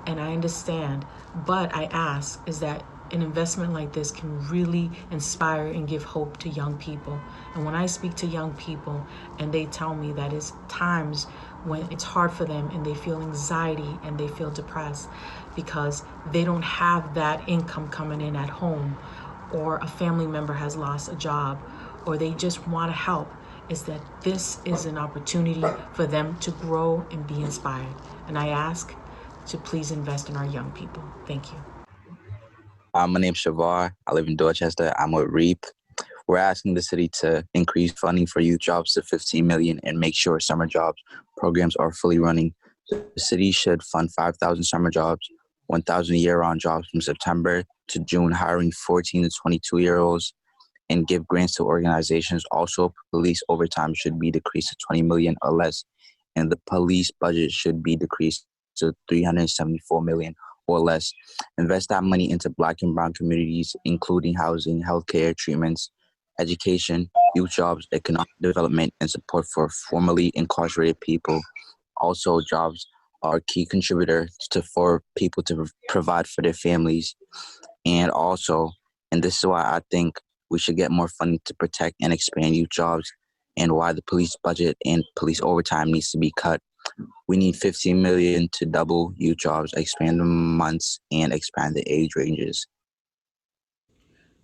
And I understand, but I ask is that an investment like this can really inspire and give hope to young people. And when I speak to young people and they tell me that it's times when it's hard for them and they feel anxiety and they feel depressed because they don't have that income coming in at home, or a family member has lost a job, or they just want to help, is that this is an opportunity for them to grow and be inspired. And I ask to please invest in our young people. Thank you. My name's Shavar. I live in Dorchester. I'm with REAP. We're asking the city to increase funding for youth jobs to $15 million and make sure summer jobs programs are fully running. The city should fund 5,000 summer jobs, 1,000 year-round jobs from September to June, hiring 14 to 22-year-olds, and give grants to organizations. Also, police overtime should be decreased to $20 million or less, and the police budget should be decreased to $374 million or less. Invest that money into Black and Brown communities, including housing, healthcare, treatments, education, youth jobs, economic development, and support for formerly incarcerated people. Also, jobs are a key contributor for people to provide for their families. And also, and this is why I think we should get more funding to protect and expand youth jobs, and why the police budget and police overtime needs to be cut. We need $15 million to double youth jobs, expand the months, and expand the age ranges.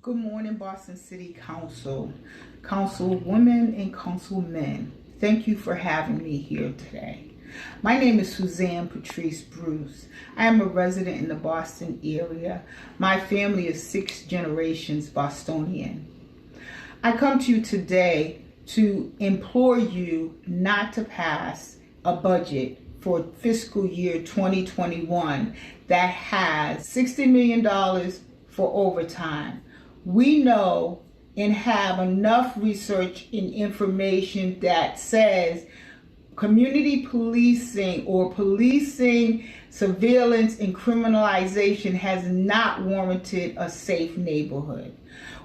Good morning, Boston City Council, councilwomen and councilmen. Thank you for having me here today. My name is Suzanne Patrice Bruce. I am a resident in the Boston area. My family is 6 generations Bostonian. I come to you today to implore you not to pass a budget for fiscal year 2021 that has $60 million for overtime. We know and have enough research and information that says community policing or policing, surveillance, and criminalization has not warranted a safe neighborhood.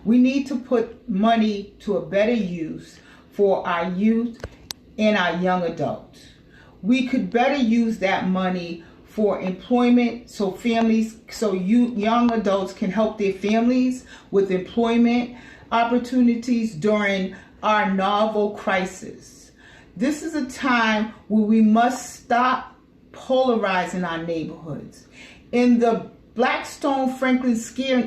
We need to put money to a better use for our youth and our young adults. We could better use that money for employment so families, so young adults can help their families with employment opportunities during our novel crisis. This is a time where we must stop polarizing our neighborhoods. In the Blackstone Franklin Square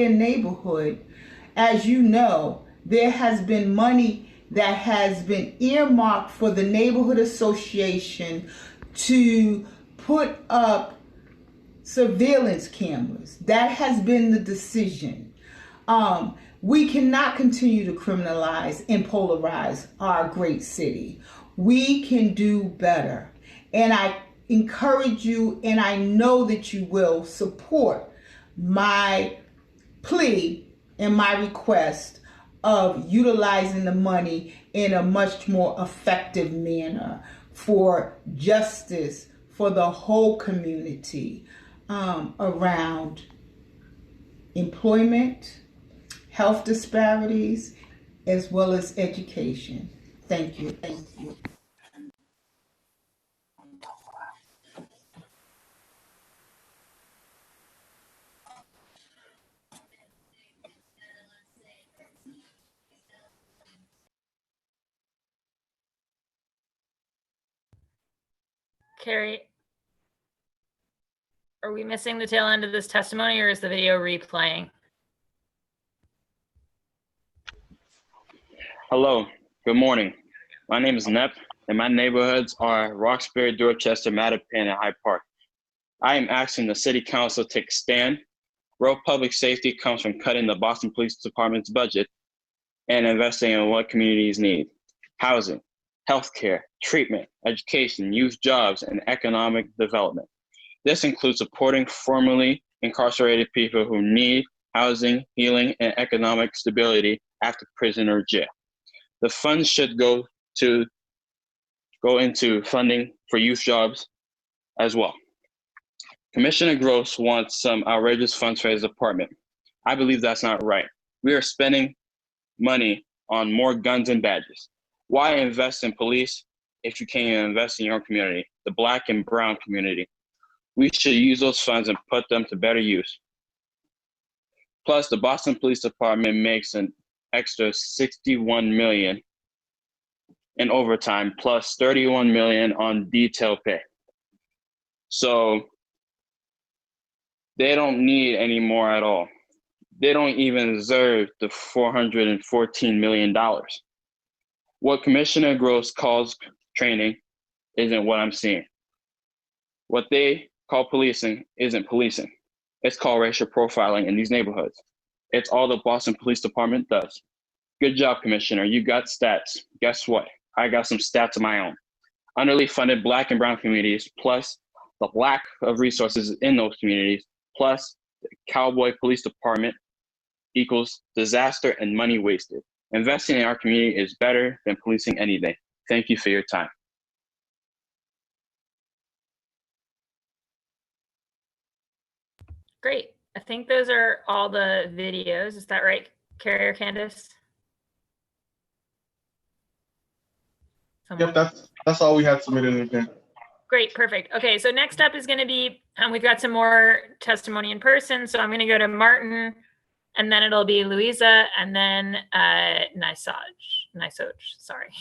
neighborhood, as you know, there has been money that has been earmarked for the neighborhood association to put up surveillance cameras. That has been the decision. We cannot continue to criminalize and polarize our great city. We can do better. And I encourage you, and I know that you will support my plea and my request of utilizing the money in a much more effective manner for justice for the whole community around employment, health disparities, as well as education. Thank you. Thank you. Carrie, are we missing the tail end of this testimony, or is the video replaying? Hello, good morning. My name is Nep, and my neighborhoods are Roxbury, Dorchester, Mattapan, and Hyde Park. I am asking the City Council to take a stand. Real public safety comes from cutting the Boston Police Department's budget and investing in what communities need: housing, healthcare, treatment, education, youth jobs, and economic development. This includes supporting formerly incarcerated people who need housing, healing, and economic stability after prison or jail. The funds should go into funding for youth jobs as well. Commissioner Gross wants some outrageous funds for his department. I believe that's not right. We are spending money on more guns and badges. Why invest in police if you can't even invest in your own community, the Black and brown community? We should use those funds and put them to better use. Plus, the Boston Police Department makes an extra $61 million in overtime, plus $31 million on detail pay. So they don't need any more at all. They don't even deserve the $414 million. What Commissioner Gross calls training isn't what I'm seeing. What they call policing isn't policing. It's called racial profiling in these neighborhoods. It's all the Boston Police Department does. Good job, Commissioner. You got stats. Guess what? I got some stats of my own. Underly funded Black and brown communities, plus the lack of resources in those communities, plus the cowboy police department equals disaster and money wasted. Investing in our community is better than policing anything. Thank you for your time. Great. I think those are all the videos. Is that right, Carrie or Candace? Yep, that's all we had submitted in advance. Great, perfect. Okay, so next up is going to be, we've got some more testimony in person. So I'm going to go to Martin, and then it'll be Louisa, and then Nisoj, sorry.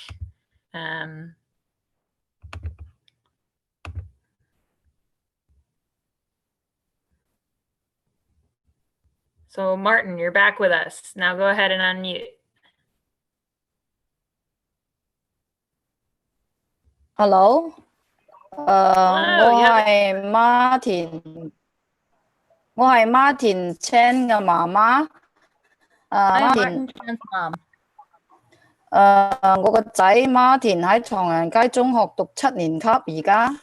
So Martin, you're back with us. Now go ahead and unmute. Hello，我係 Martin，我係 Martin Chan 嘅媽媽。Martin Chan's mom. 我個仔 Martin 喺唐人街中學讀7年級，而家。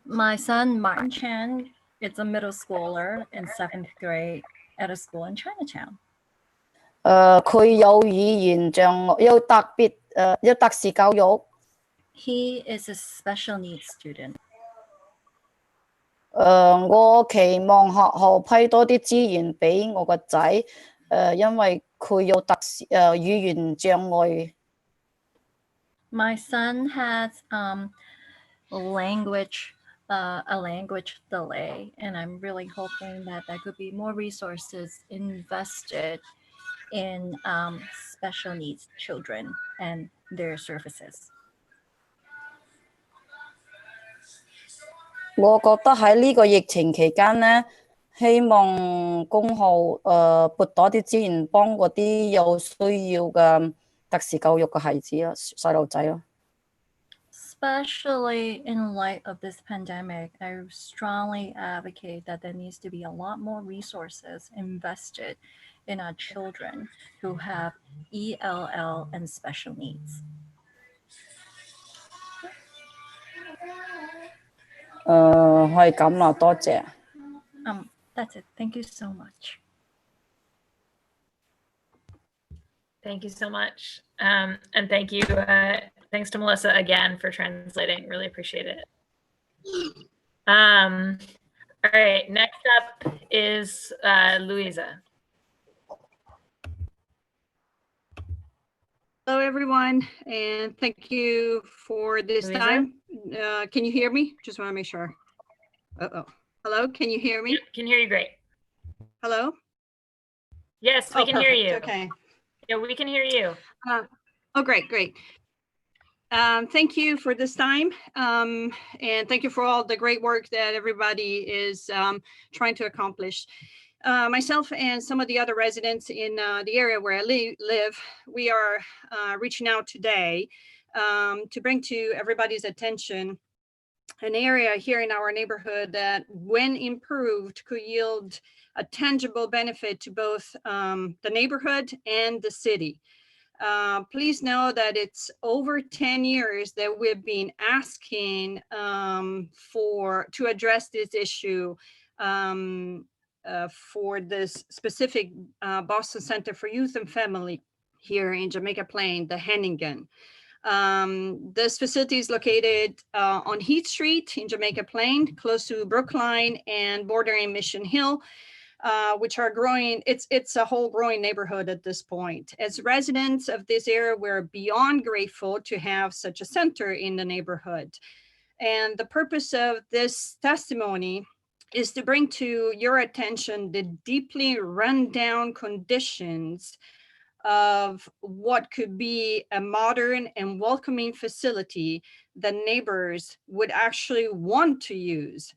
My son Martin Chan is a middle schooler in 7th grade at a school in Chinatown. 佢有語言障礙，有特殊教育。He is a special needs student. 我期望學校批多啲資源俾我個仔，因為佢有特殊語言障礙。My son has a language delay, and I'm really hoping that there could be more resources invested in special needs children and their services. 我覺得喺呢個疫情期間呢，希望公校撥多啲資源幫嗰啲有需要嘅特殊教育嘅孩子啊，細路仔咯。Especially in light of this pandemic, I strongly advocate that there needs to be a lot more resources invested in our children who have ELL and special needs. 係咁啦，多謝。That's it. Thank you so much. Thank you so much. And thank you. Thanks to Melissa again for translating. Really appreciate it. All right, next up is Louisa. Hello, everyone, and thank you for this Louisa? time. Can you hear me? Just want to make sure. Uh-oh. Hello, can you hear me? Yep, can hear you great. Hello? Yes, we can hear perfect. you. Okay. Yeah, we can hear you. Oh, great. Thank you for this time, and thank you for all the great work that everybody is trying to accomplish. Myself and some of the other residents in the area where I live, we are reaching out today to bring to everybody's attention an area here in our neighborhood that, when improved, could yield a tangible benefit to both the neighborhood and the city. Please know that it's over 10 years that we've been asking to address this issue for this specific Boston Center for Youth and Family here in Jamaica Plain, the Hennigan. This facility is located on Heath Street in Jamaica Plain, close to Brookline and bordering Mission Hill, which are growing. It's a whole growing neighborhood at this point. As residents of this area, we're beyond grateful to have such a center in the neighborhood. And the purpose of this testimony is to bring to your attention the deeply run-down conditions of what could be a modern and welcoming facility that neighbors would actually want to use.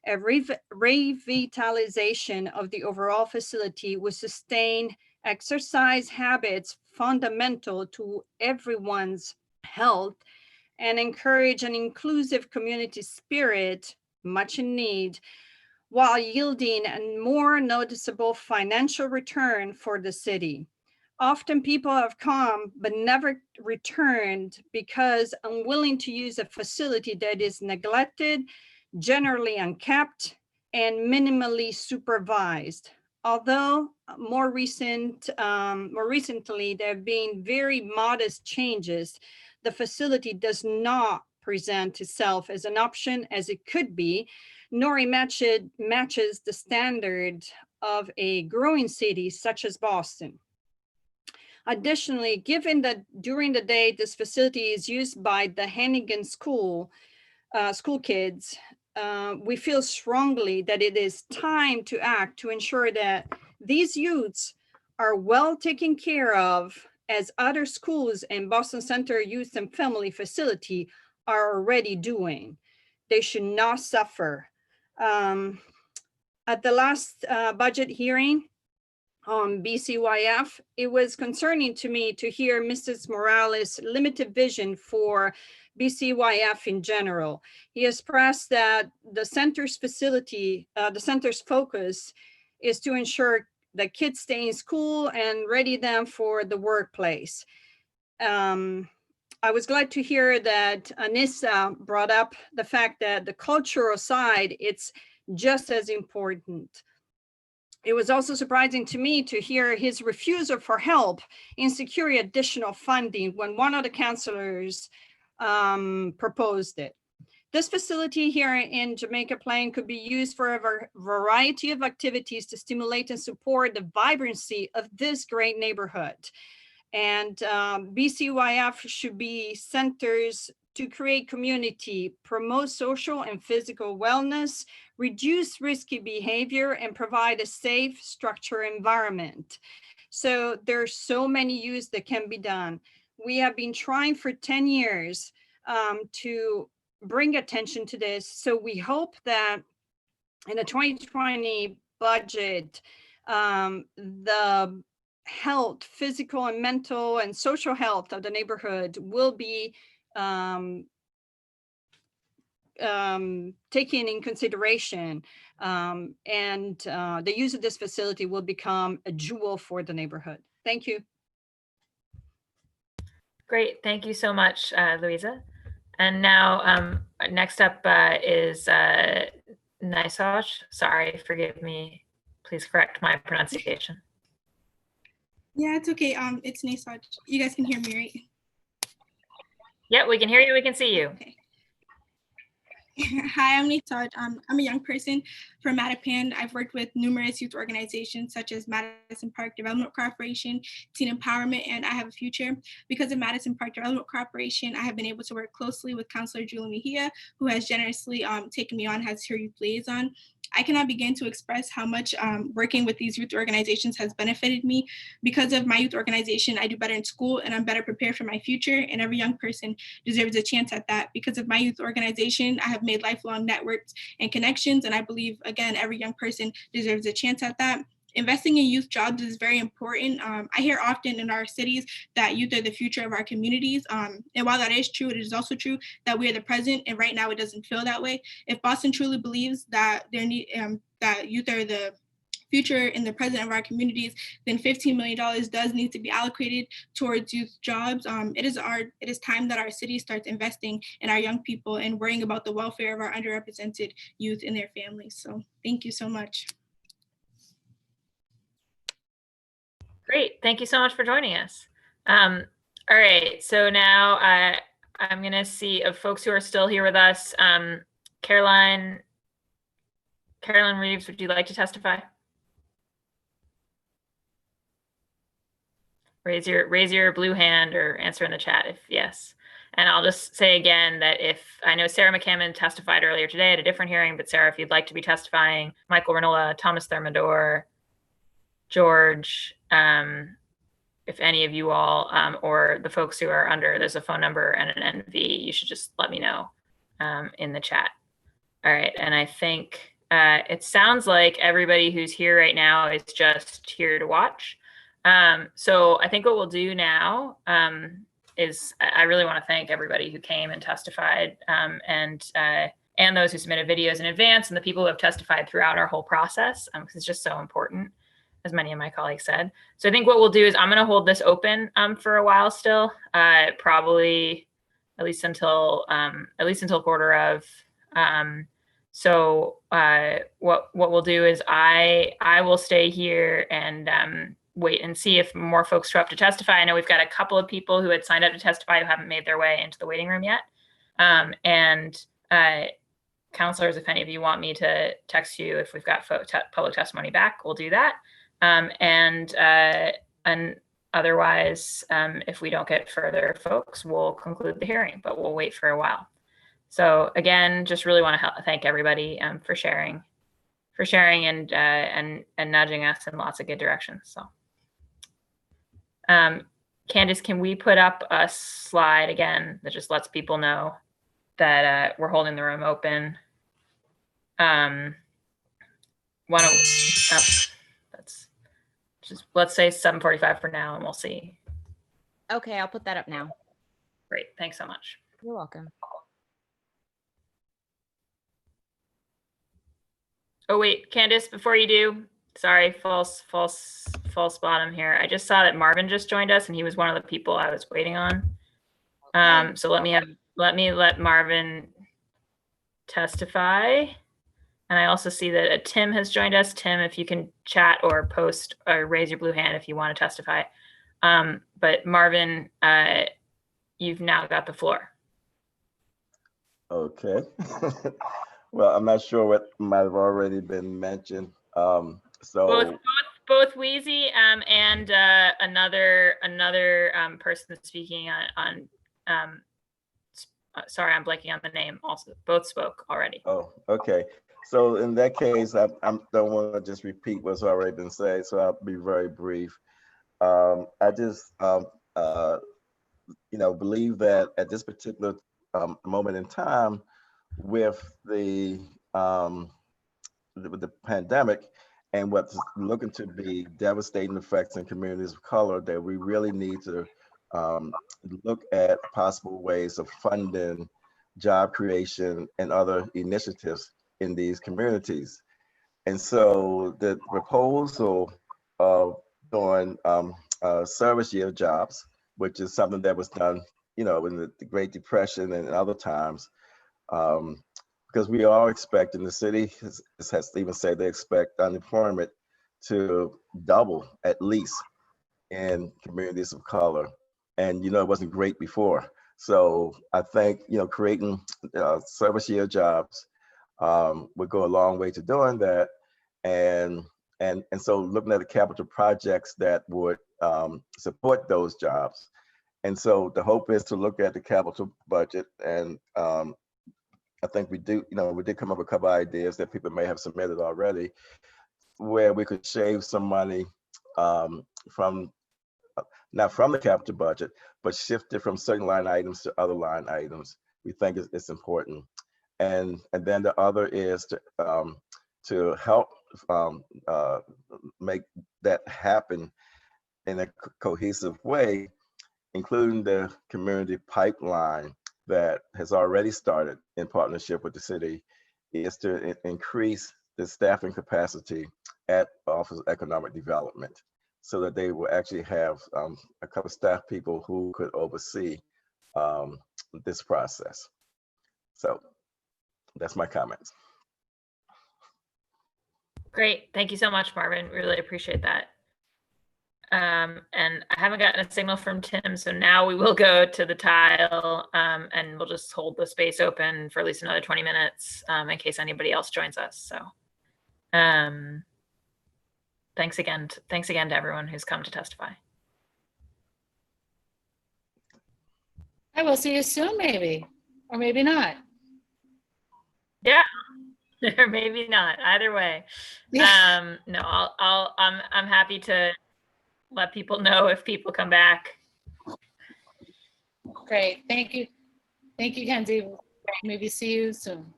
A revitalization of the overall facility would sustain exercise habits fundamental to everyone's health and encourage an inclusive community spirit, much in need, while yielding a more noticeable financial return for the city. Often people have come but never returned because unwilling to use a facility that is neglected, generally unkept, and minimally supervised. Although more recently, there have been very modest changes, the facility does not present itself as an option as it could be, nor it matches the standard of a growing city such as Boston. Additionally, given that during the day this facility is used by the Hennigan school kids, we feel strongly that it is time to act to ensure that these youths are well taken care of, as other schools and Boston Center Youth and Family Facility are already doing. They should not suffer. At the last budget hearing on BCYF, it was concerning to me to hear Mrs. Morales' limited vision for BCYF in general. He expressed that the center's focus is to ensure that kids stay in school and ready them for the workplace. I was glad to hear that Anissa brought up the fact that the cultural side, it's just as important. It was also surprising to me to hear his refusal for help in securing additional funding when one of the councilors proposed it. This facility here in Jamaica Plain could be used for a variety of activities to stimulate and support the vibrancy of this great neighborhood. And BCYF should be centers to create community, promote social and physical wellness, reduce risky behavior, and provide a safe, structured environment. So there's so many uses that can be done. We have been trying for 10 years to bring attention to this. So we hope that in the 2020 budget, the health, physical and mental and social health of the neighborhood will be taken in consideration, and the use of this facility will become a jewel for the neighborhood. Thank you. Great, thank you so much, Louisa. And now, next up is Nisaj. Sorry, forgive me. Please correct my pronunciation. Yeah, it's okay. It's Nisaj. You guys can hear me, right? Yeah, we can hear you. We can see you. Okay. Hi, I'm Nisaj. I'm a young person from Mattapan. I've worked with numerous youth organizations such as Madison Park Development Corporation, Teen Empowerment, and I Have a Future. Because of Madison Park Development Corporation, I have been able to work closely with Councilor Julie Mejia, who has generously taken me on as her youth liaison. I cannot begin to express how much working with these youth organizations has benefited me. Because of my youth organization, I do better in school and I'm better prepared for my future, and every young person deserves a chance at that. Because of my youth organization, I have made lifelong networks and connections, and I believe, again, every young person deserves a chance at that. Investing in youth jobs is very important. I hear often in our cities that youth are the future of our communities. And while that is true, it is also true that we are the present, and right now it doesn't feel that way. If Boston truly believes that that youth are the future and the present of our communities, then $15 million does need to be allocated towards youth jobs. It is time that our city starts investing in our young people and worrying about the welfare of our underrepresented youth and their families. So thank you so much. Great. Thank you so much for joining us. All right. So now I'm going to see of folks who are still here with us. Caroline Reeves, would you like to testify? Raise your blue hand or answer in the chat if yes. And I'll just say again that if I know Sarah McCammon testified earlier today at a different hearing, but Sarah, if you'd like to be testifying, Michael Renola, Thomas Thermidor, George, if any of you all or the folks who are under, there's a phone number and an NV, you should just let me know in the chat. All right, and I think it sounds like everybody who's here right now is just here to watch. So I think what we'll do now is I really want to thank everybody who came and testified and those who submitted videos in advance and the people who have testified throughout our whole process because it's just so important, as many of my colleagues said. So I think what we'll do is I'm going to hold this open for a while still, probably at least until quarter of. So what we'll do is I will stay here and wait and see if more folks show up to testify. I know we've got a couple of people who had signed up to testify who haven't made their way into the waiting room yet. Counselors, if any of you want me to text you if we've got public testimony back, we'll do that. And otherwise, if we don't get further folks, we'll conclude the hearing, but we'll wait for a while. So again, just really want to thank everybody for sharing and nudging us in lots of good directions. So, Candace, can we put up a slide again that just lets people know that we're holding the room open? Let's say 7:45 for now, and we'll see. Okay, I'll put that up now. Great, thanks so much. You're welcome. Oh wait, Candace, before you do, sorry, false bottom here. I just saw that Marvin just joined us, and he was one of the people I was waiting on. So let me let Marvin testify. And I also see that Tim has joined us. Tim, if you can chat or post or raise your blue hand if you want to testify. But Marvin, you've now got the floor. Okay. Well, I'm not sure what might have already been mentioned. So both Wheezy and another person speaking on sorry, I'm blanking on the name. Also, both spoke already. Oh, okay. So in that case, I don't want to just repeat what's already been said, so I'll be very brief. I just, believe that at this particular moment in time, with the pandemic and what's looking to be devastating effects in communities of color, that we really need to look at possible ways of funding job creation and other initiatives in these communities. And so the proposal of doing service year jobs, which is something that was done, you know, in the Great Depression and other times, because we are expecting, the city has even said they expect unemployment to double at least in communities of color. And, you know, it wasn't great before. So I think, you know, creating service year jobs would go a long way to doing that. And so looking at the capital projects that would support those jobs. And so the hope is to look at the capital budget, and I think we do, you know, we did come up with a couple of ideas that people may have submitted already, where we could shave some money from, not from the capital budget, but shift it from certain line items to other line items. We think it's important. And then the other is to help make that happen in a cohesive way, including the community pipeline that has already started in partnership with the city, is to increase the staffing capacity at Office of Economic Development, so that they will actually have a couple of staff people who could oversee this process. So that's my comments. Great. Thank you so much, Marvin. Really appreciate that. And I haven't gotten a signal from Tim, so now we will go to the tile, and we'll just hold the space open for at least another 20 minutes in case anybody else joins us. So thanks again to everyone who's come to testify. I will see you soon, maybe, or maybe not. Yeah, or maybe not. Either way, Yeah. no, I'm happy to let people know if people come back. Great. Thank you. Thank you, Kenzie. Maybe see you soon.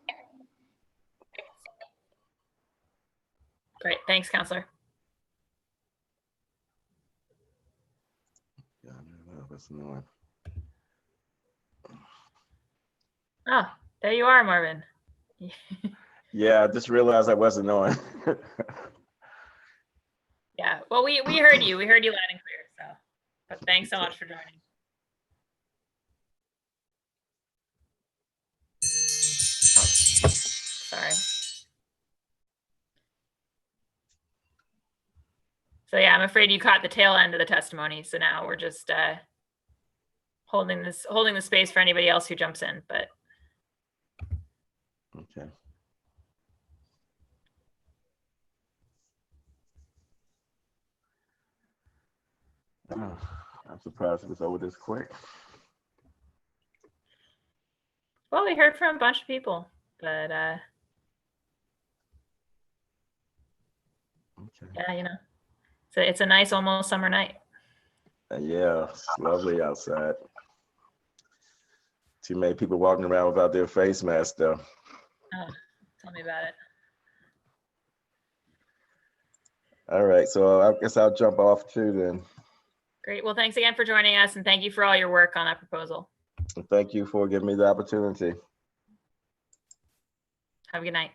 Great. Thanks, Counselor. Oh, there you are, Marvin. Yeah, I just realized I wasn't on. Yeah, well, we heard you. We heard you loud and clear. So, but thanks so much for joining. Sorry. So yeah, I'm afraid you caught the tail end of the testimony. So now we're just holding the space for anybody else who jumps in. But okay. Oh, I'm surprised it was over this quick. well, we heard from a bunch of people, but Okay. yeah, you know, so it's a nice almost summer night. Yeah, it's lovely outside. Too many people walking around without their face mask though. Oh, tell me about it. All right, so I guess I'll jump off too then. Great. Well, thanks again for joining us, and thank you for all your work on that proposal. Thank you for giving me the opportunity. Have a good night.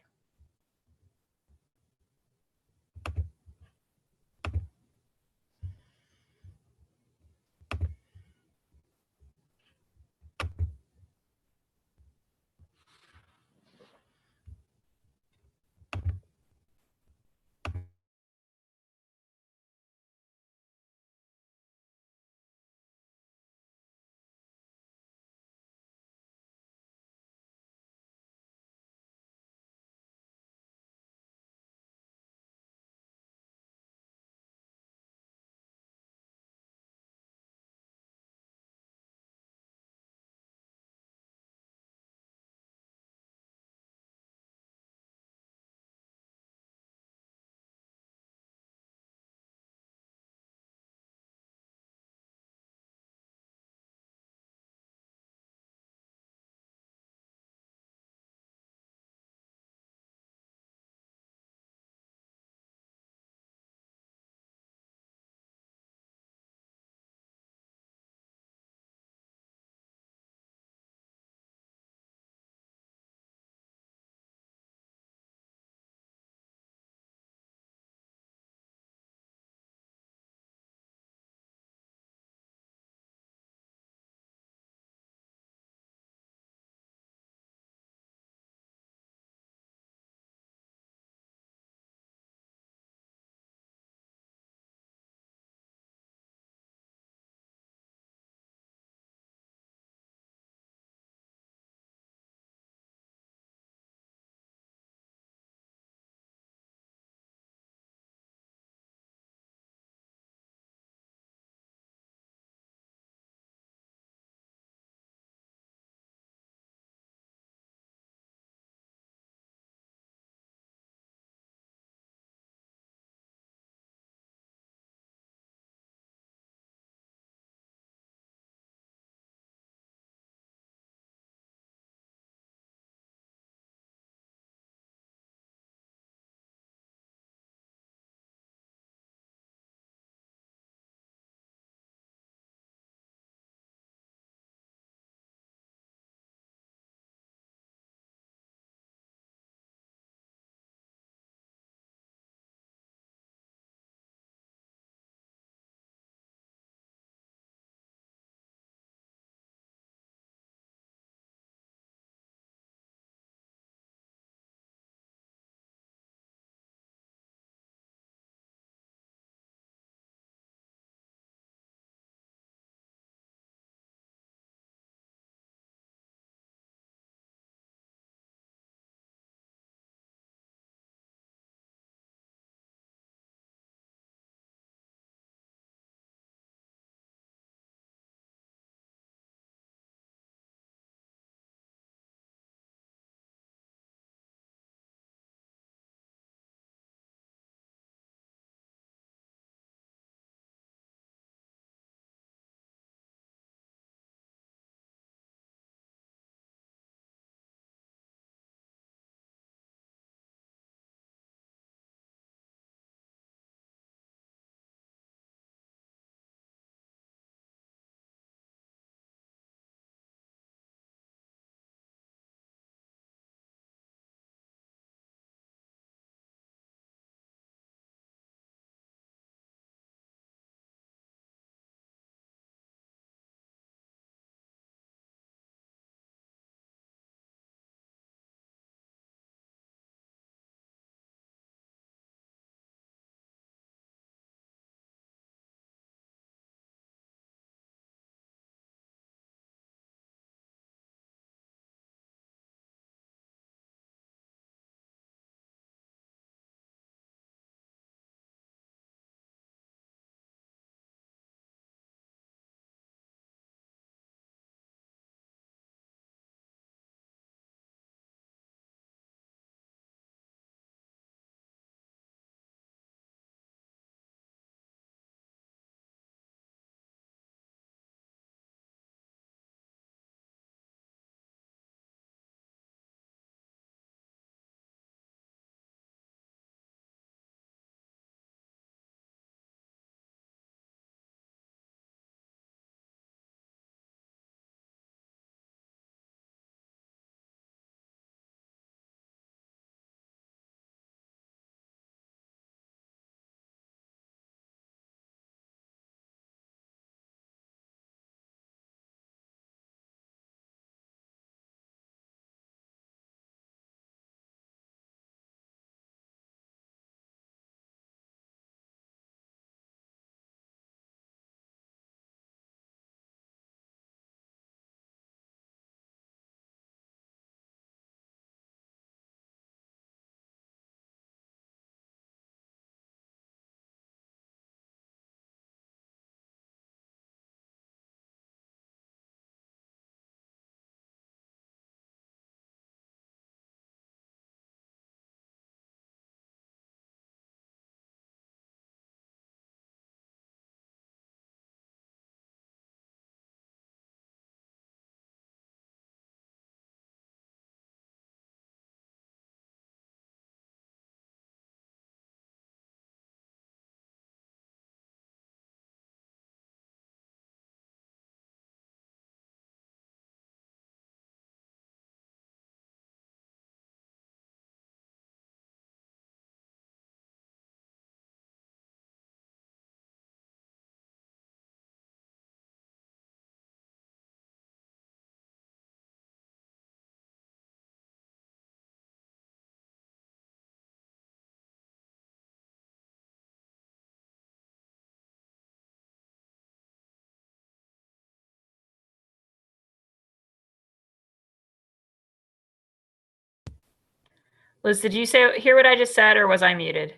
Liz, did you hear what I just said, or was I muted?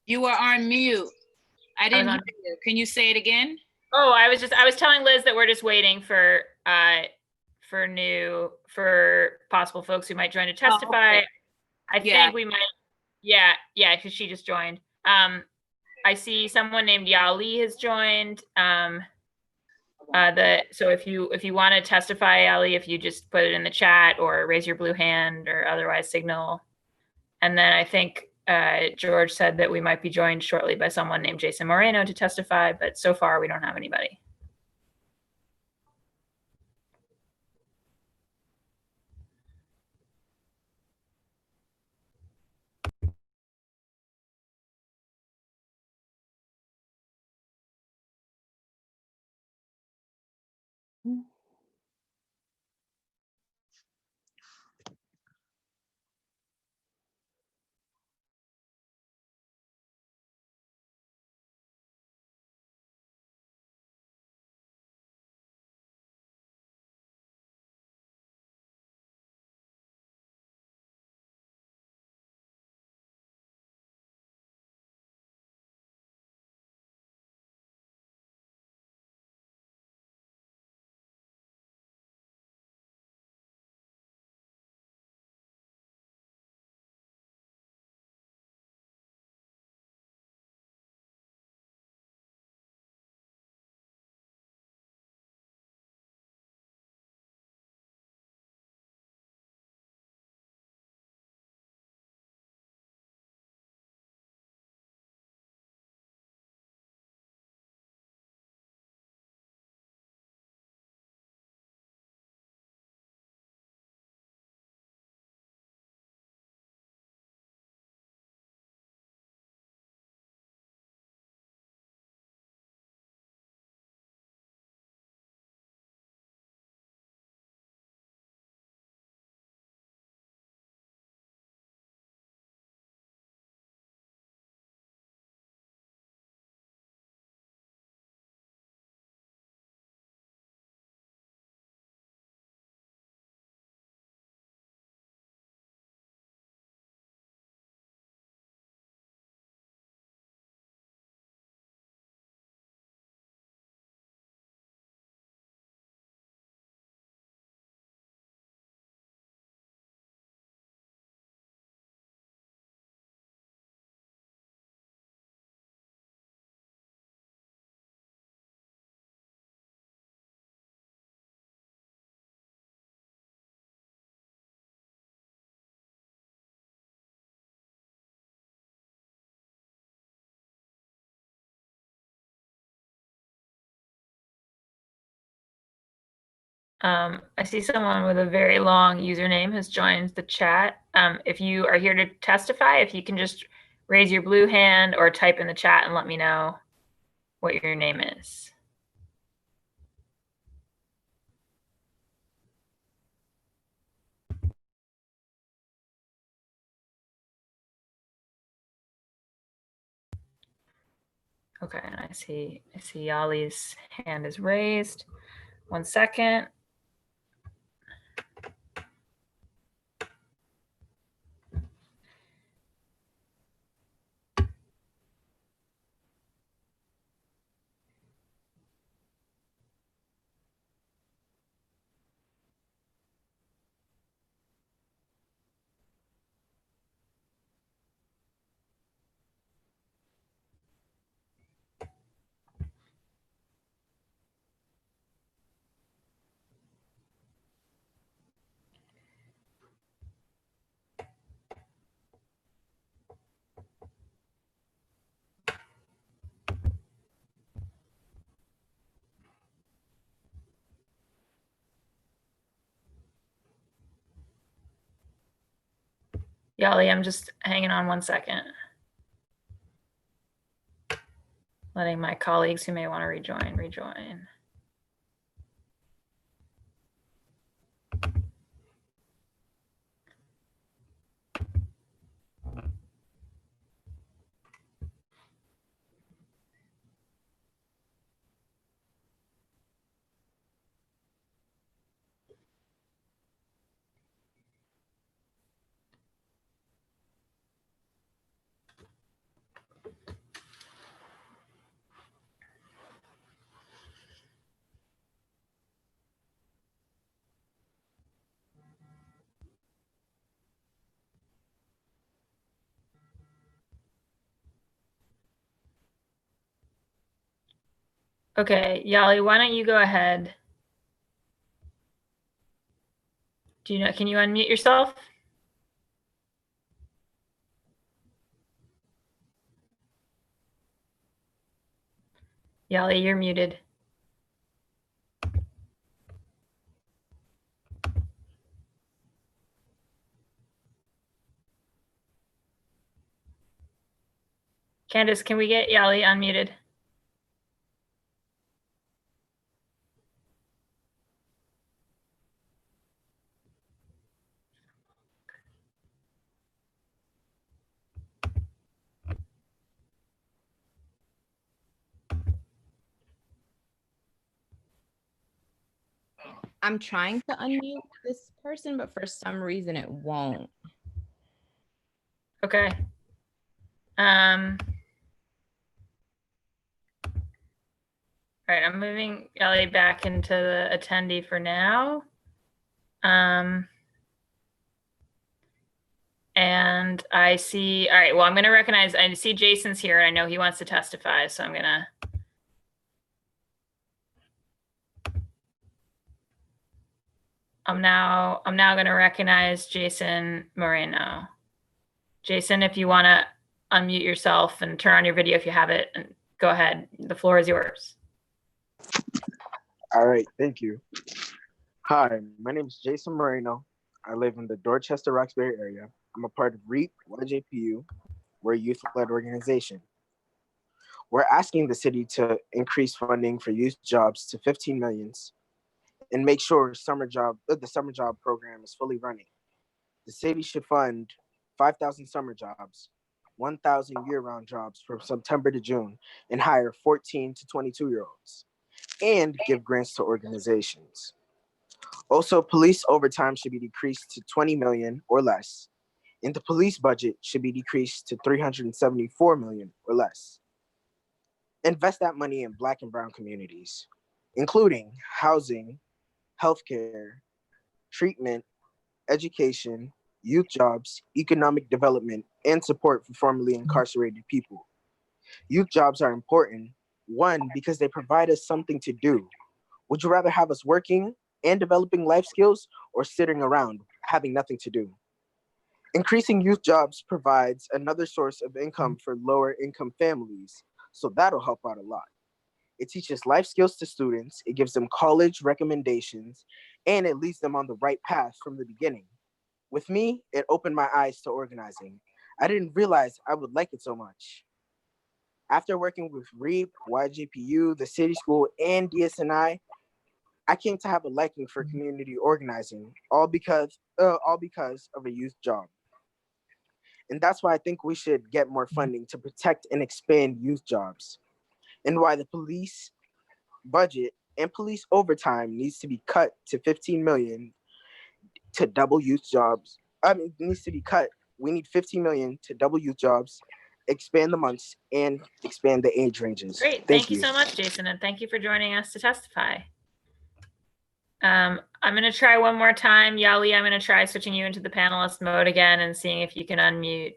You were on mute. I didn't on- hear you. Can you say it again? Oh, I was telling Liz that we're just waiting for possible folks who might join to testify. okay. I think we might. Yeah, because she just joined. I see someone named Yali has joined. So if you want to testify, Ali, if you just put it in the chat or raise your blue hand or otherwise signal. And then I think George said that we might be joined shortly by someone named Jason Moreno to testify, but so far we don't have anybody. I see someone with a very long username has joined the chat. If you are here to testify, if you can just raise your blue hand or type in the chat and let me know what your name is. Okay, and I see Yali's hand is raised. 1 second. Yali, I'm just hanging on 1 second. Letting my colleagues who may want to rejoin. Okay, Yali, why don't you go ahead? Do you know, can you unmute yourself? Yali, you're muted. Candace, can we get Yali unmuted? I'm trying to unmute this person, but for some reason it won't. Okay. All right, I'm moving Yali back into the attendee for now. And I see, all right, well, I'm going to recognize, I see Jason's here. I know he wants to testify, so I'm going to. I'm now going to recognize Jason Moreno. Jason, if you want to unmute yourself and turn on your video if you have it, and go ahead. The floor is yours. All right, thank you. Hi, my name is Jason Moreno. I live in the Dorchester, Roxbury area. I'm a part of REAP, YJPU. We're a youth-led organization. We're asking the city to increase funding for youth jobs to 15 million and make sure the summer job program is fully running. The city should fund 5,000 summer jobs, 1,000 year-round jobs from September to June, and hire 14 to 22-year-olds, and give grants to organizations. Also, police overtime should be decreased to 20 million or less, and the police budget should be decreased to 374 million or less. Invest that money in Black and Brown communities, including housing, healthcare, treatment, education, youth jobs, economic development, and support for formerly incarcerated people. Youth jobs are important, one, because they provide us something to do. Would you rather have us working and developing life skills or sitting around having nothing to do? Increasing youth jobs provides another source of income for lower income families, so that'll help out a lot. It teaches life skills to students, it gives them college recommendations, and it leads them on the right path from the beginning. With me, it opened my eyes to organizing. I didn't realize I would like it so much. After working with REAP, YJPU, the City School, and DSNI, I came to have a liking for community organizing, all because of a youth job. And that's why I think we should get more funding to protect and expand youth jobs, and why the police budget and police overtime needs to be cut to 15 million to double youth jobs. It needs to be cut. We need 15 million to double youth jobs, expand the months, and expand the age ranges. Great. Thank you so much, Jason, and thank you for joining us to testify. I'm going to try one more time. Yali, I'm going to try switching you into the panelist mode again and seeing if you can unmute.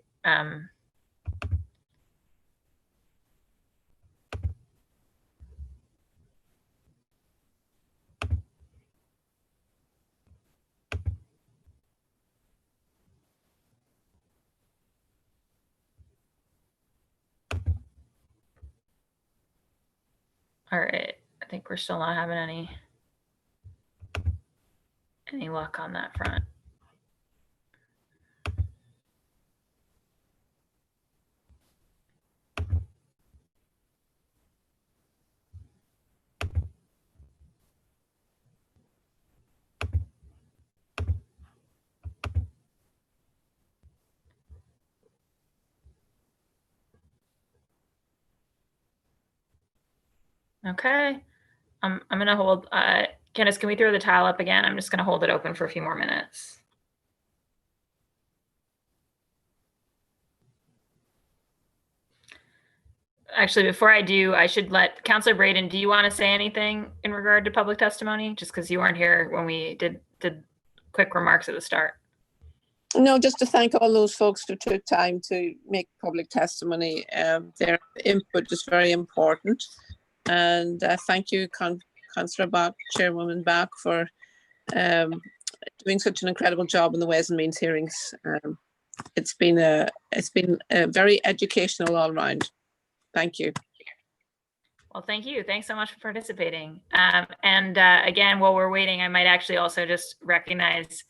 All right. I think we're still not having any luck on that front. Okay. I'm going to hold, Candace, can we throw the tile up again? I'm just going to hold it open for a few more minutes. Actually, before I do, I should let Councilor Braden, do you want to say anything in regard to public testimony? Just because you weren't here when we did quick remarks at the start. No, just to thank all those folks who took time to make public testimony. Their input is very important. And thank you, Councillor Bach, Chairwoman Bach, for doing such an incredible job in the Ways and Means hearings. It's been very educational all around. Thank you. Well, thank you. Thanks so much for participating. Again, while we're waiting, I might actually also just recognize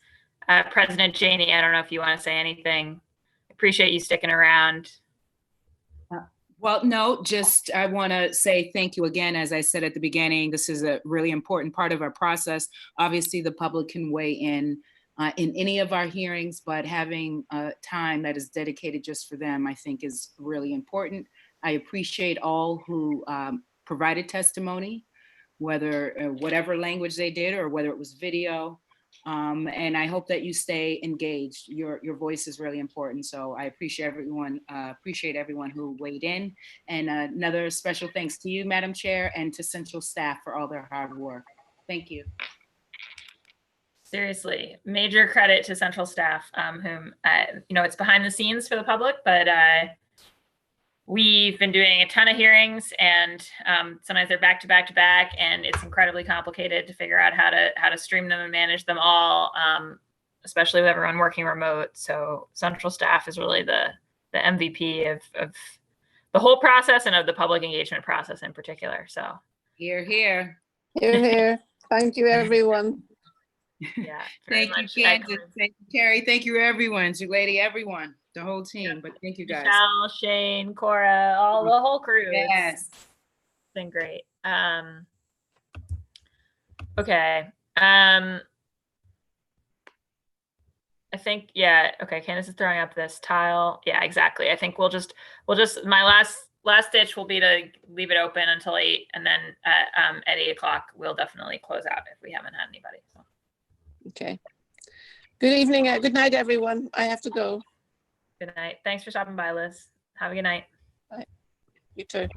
President Janey. I don't know if you want to say anything. Appreciate you sticking around. Well, no, just I want to say thank you again. As I said at the beginning, this is a really important part of our process. Obviously, the public can weigh in any of our hearings, but having time that is dedicated just for them, I think is really important. I appreciate all who provided testimony, whether whatever language they did or whether it was video. And I hope that you stay engaged. Your voice is really important. So I appreciate everyone who weighed in. And another special thanks to you, Madam Chair, and to Central staff for all their hard work. Thank you. Seriously, major credit to Central staff, whom, it's behind the scenes for the public, but we've been doing a ton of hearings, and sometimes they're back to back to back, and it's incredibly complicated to figure out how to stream them and manage them all, especially with everyone working remote. So Central staff is really the MVP of the whole process and of the public engagement process in particular. So Hear, hear. Hear, hear. Thank you, everyone. Yeah. Thank you, Candace. Thank you, Carrie. Thank you, everyone. To Lady, everyone, the whole team. But thank you, guys. Michelle, Shane, Cora, all the whole crew. Yes. It's been great. Okay. I think, yeah. Okay. Candace is throwing up this tile. Yeah, exactly. I think we'll just my last ditch will be to leave it open until 8, and then at 8 o'clock we'll definitely close out if we haven't had anybody. So. Okay. Good evening. Good night, everyone. I have to go. Good night. Thanks for stopping by, Liz. Have a good night. Bye. You too.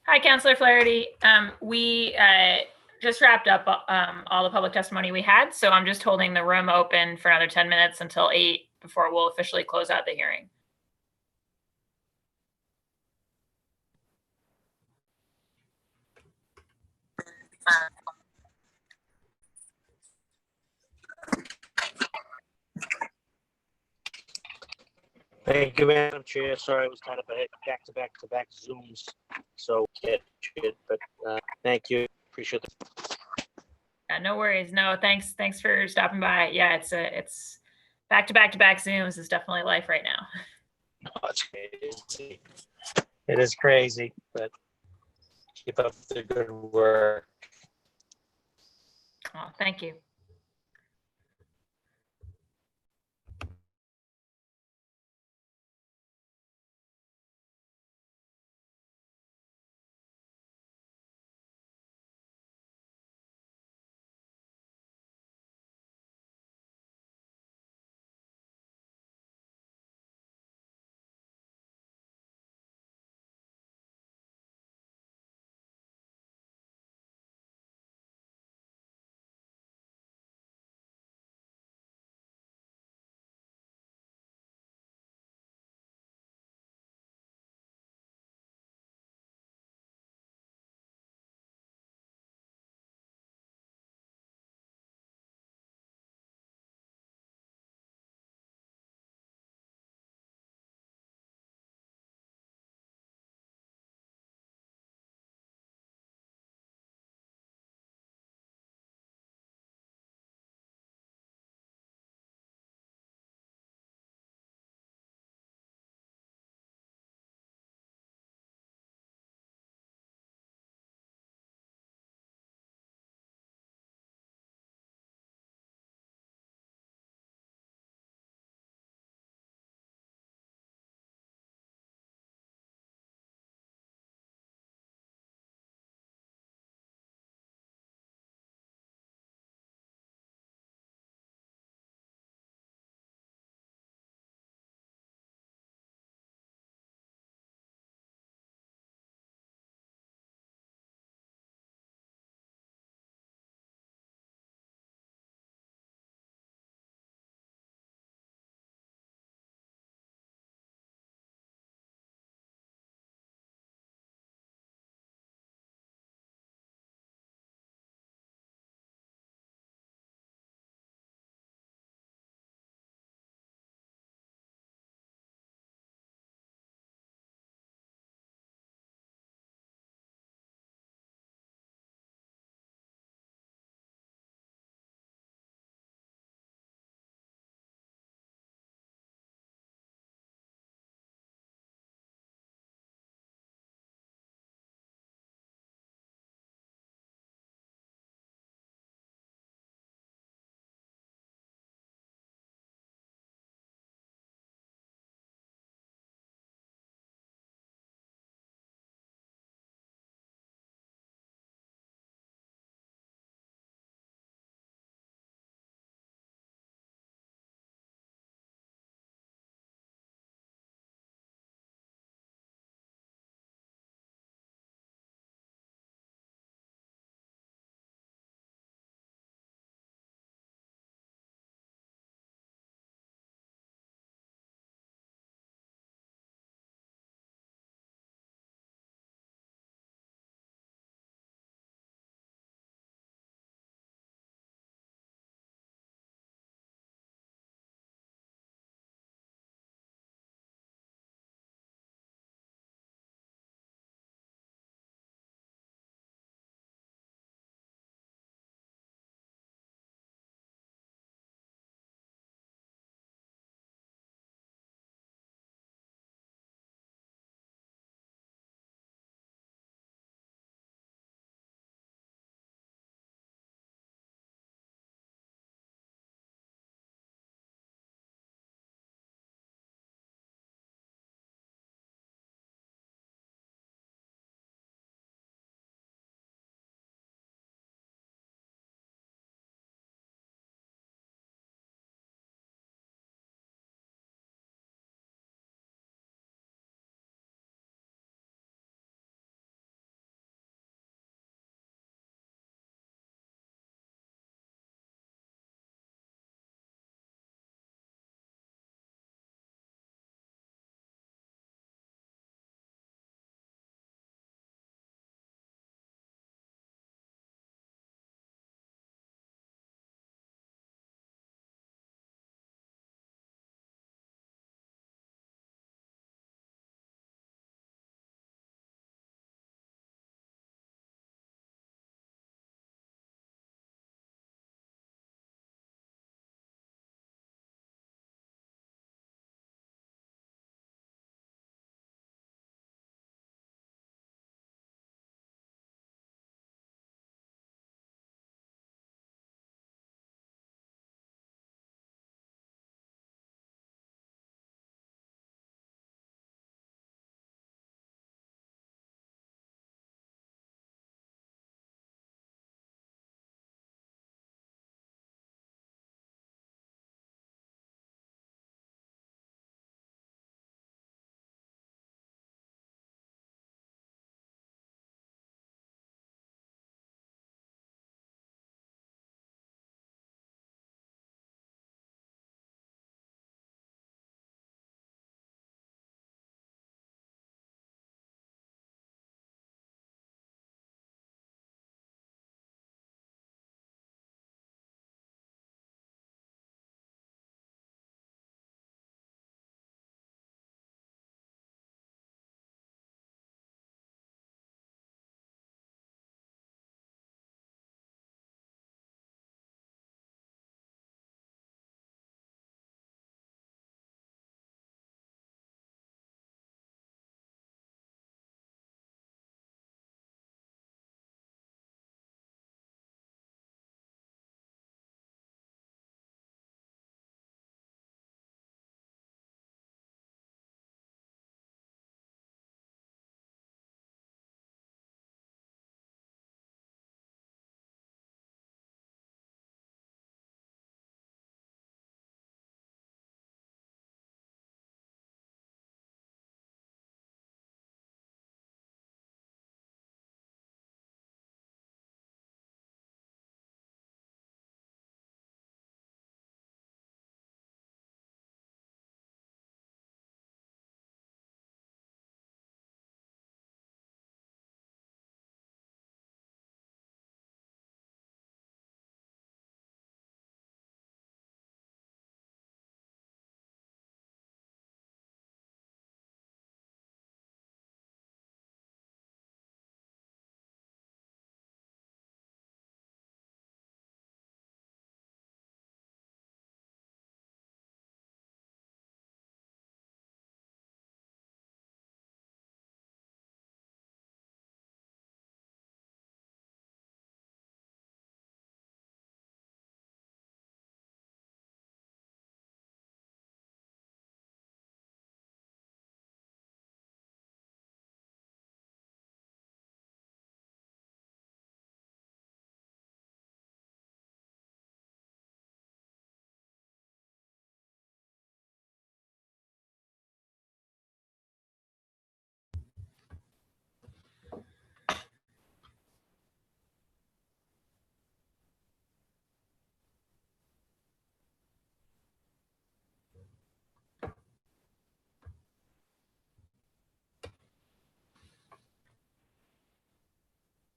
Hi, Councillor Flaherty. We just wrapped up all the public testimony we had, so I'm just holding the room open for another 10 minutes until 8 before we'll officially close out the hearing. Thank you, Madam Chair. Sorry, it was kind of a back-to-back Zooms, so can't it, but thank you. Appreciate it. Yeah, no worries. No, thanks for stopping by. Yeah, it's back-to-back Zooms is definitely life right now. Oh, it's crazy. It is crazy, but keep up the good work. Oh, thank you.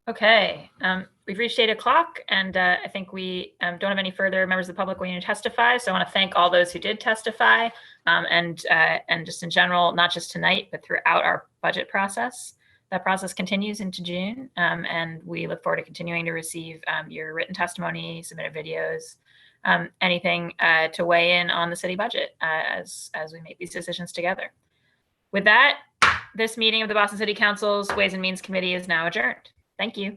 Okay, we've reached 8 o'clock, and I think we don't have any further members of the public waiting to testify. So I want to thank all those who did testify, and just in general, not just tonight, but throughout our budget process. That process continues into June, and we look forward to continuing to receive your written testimony, submitted videos, anything to weigh in on the city budget as we make these decisions together. With that, this meeting of the Boston City Council's Ways and Means Committee is now adjourned. Thank you.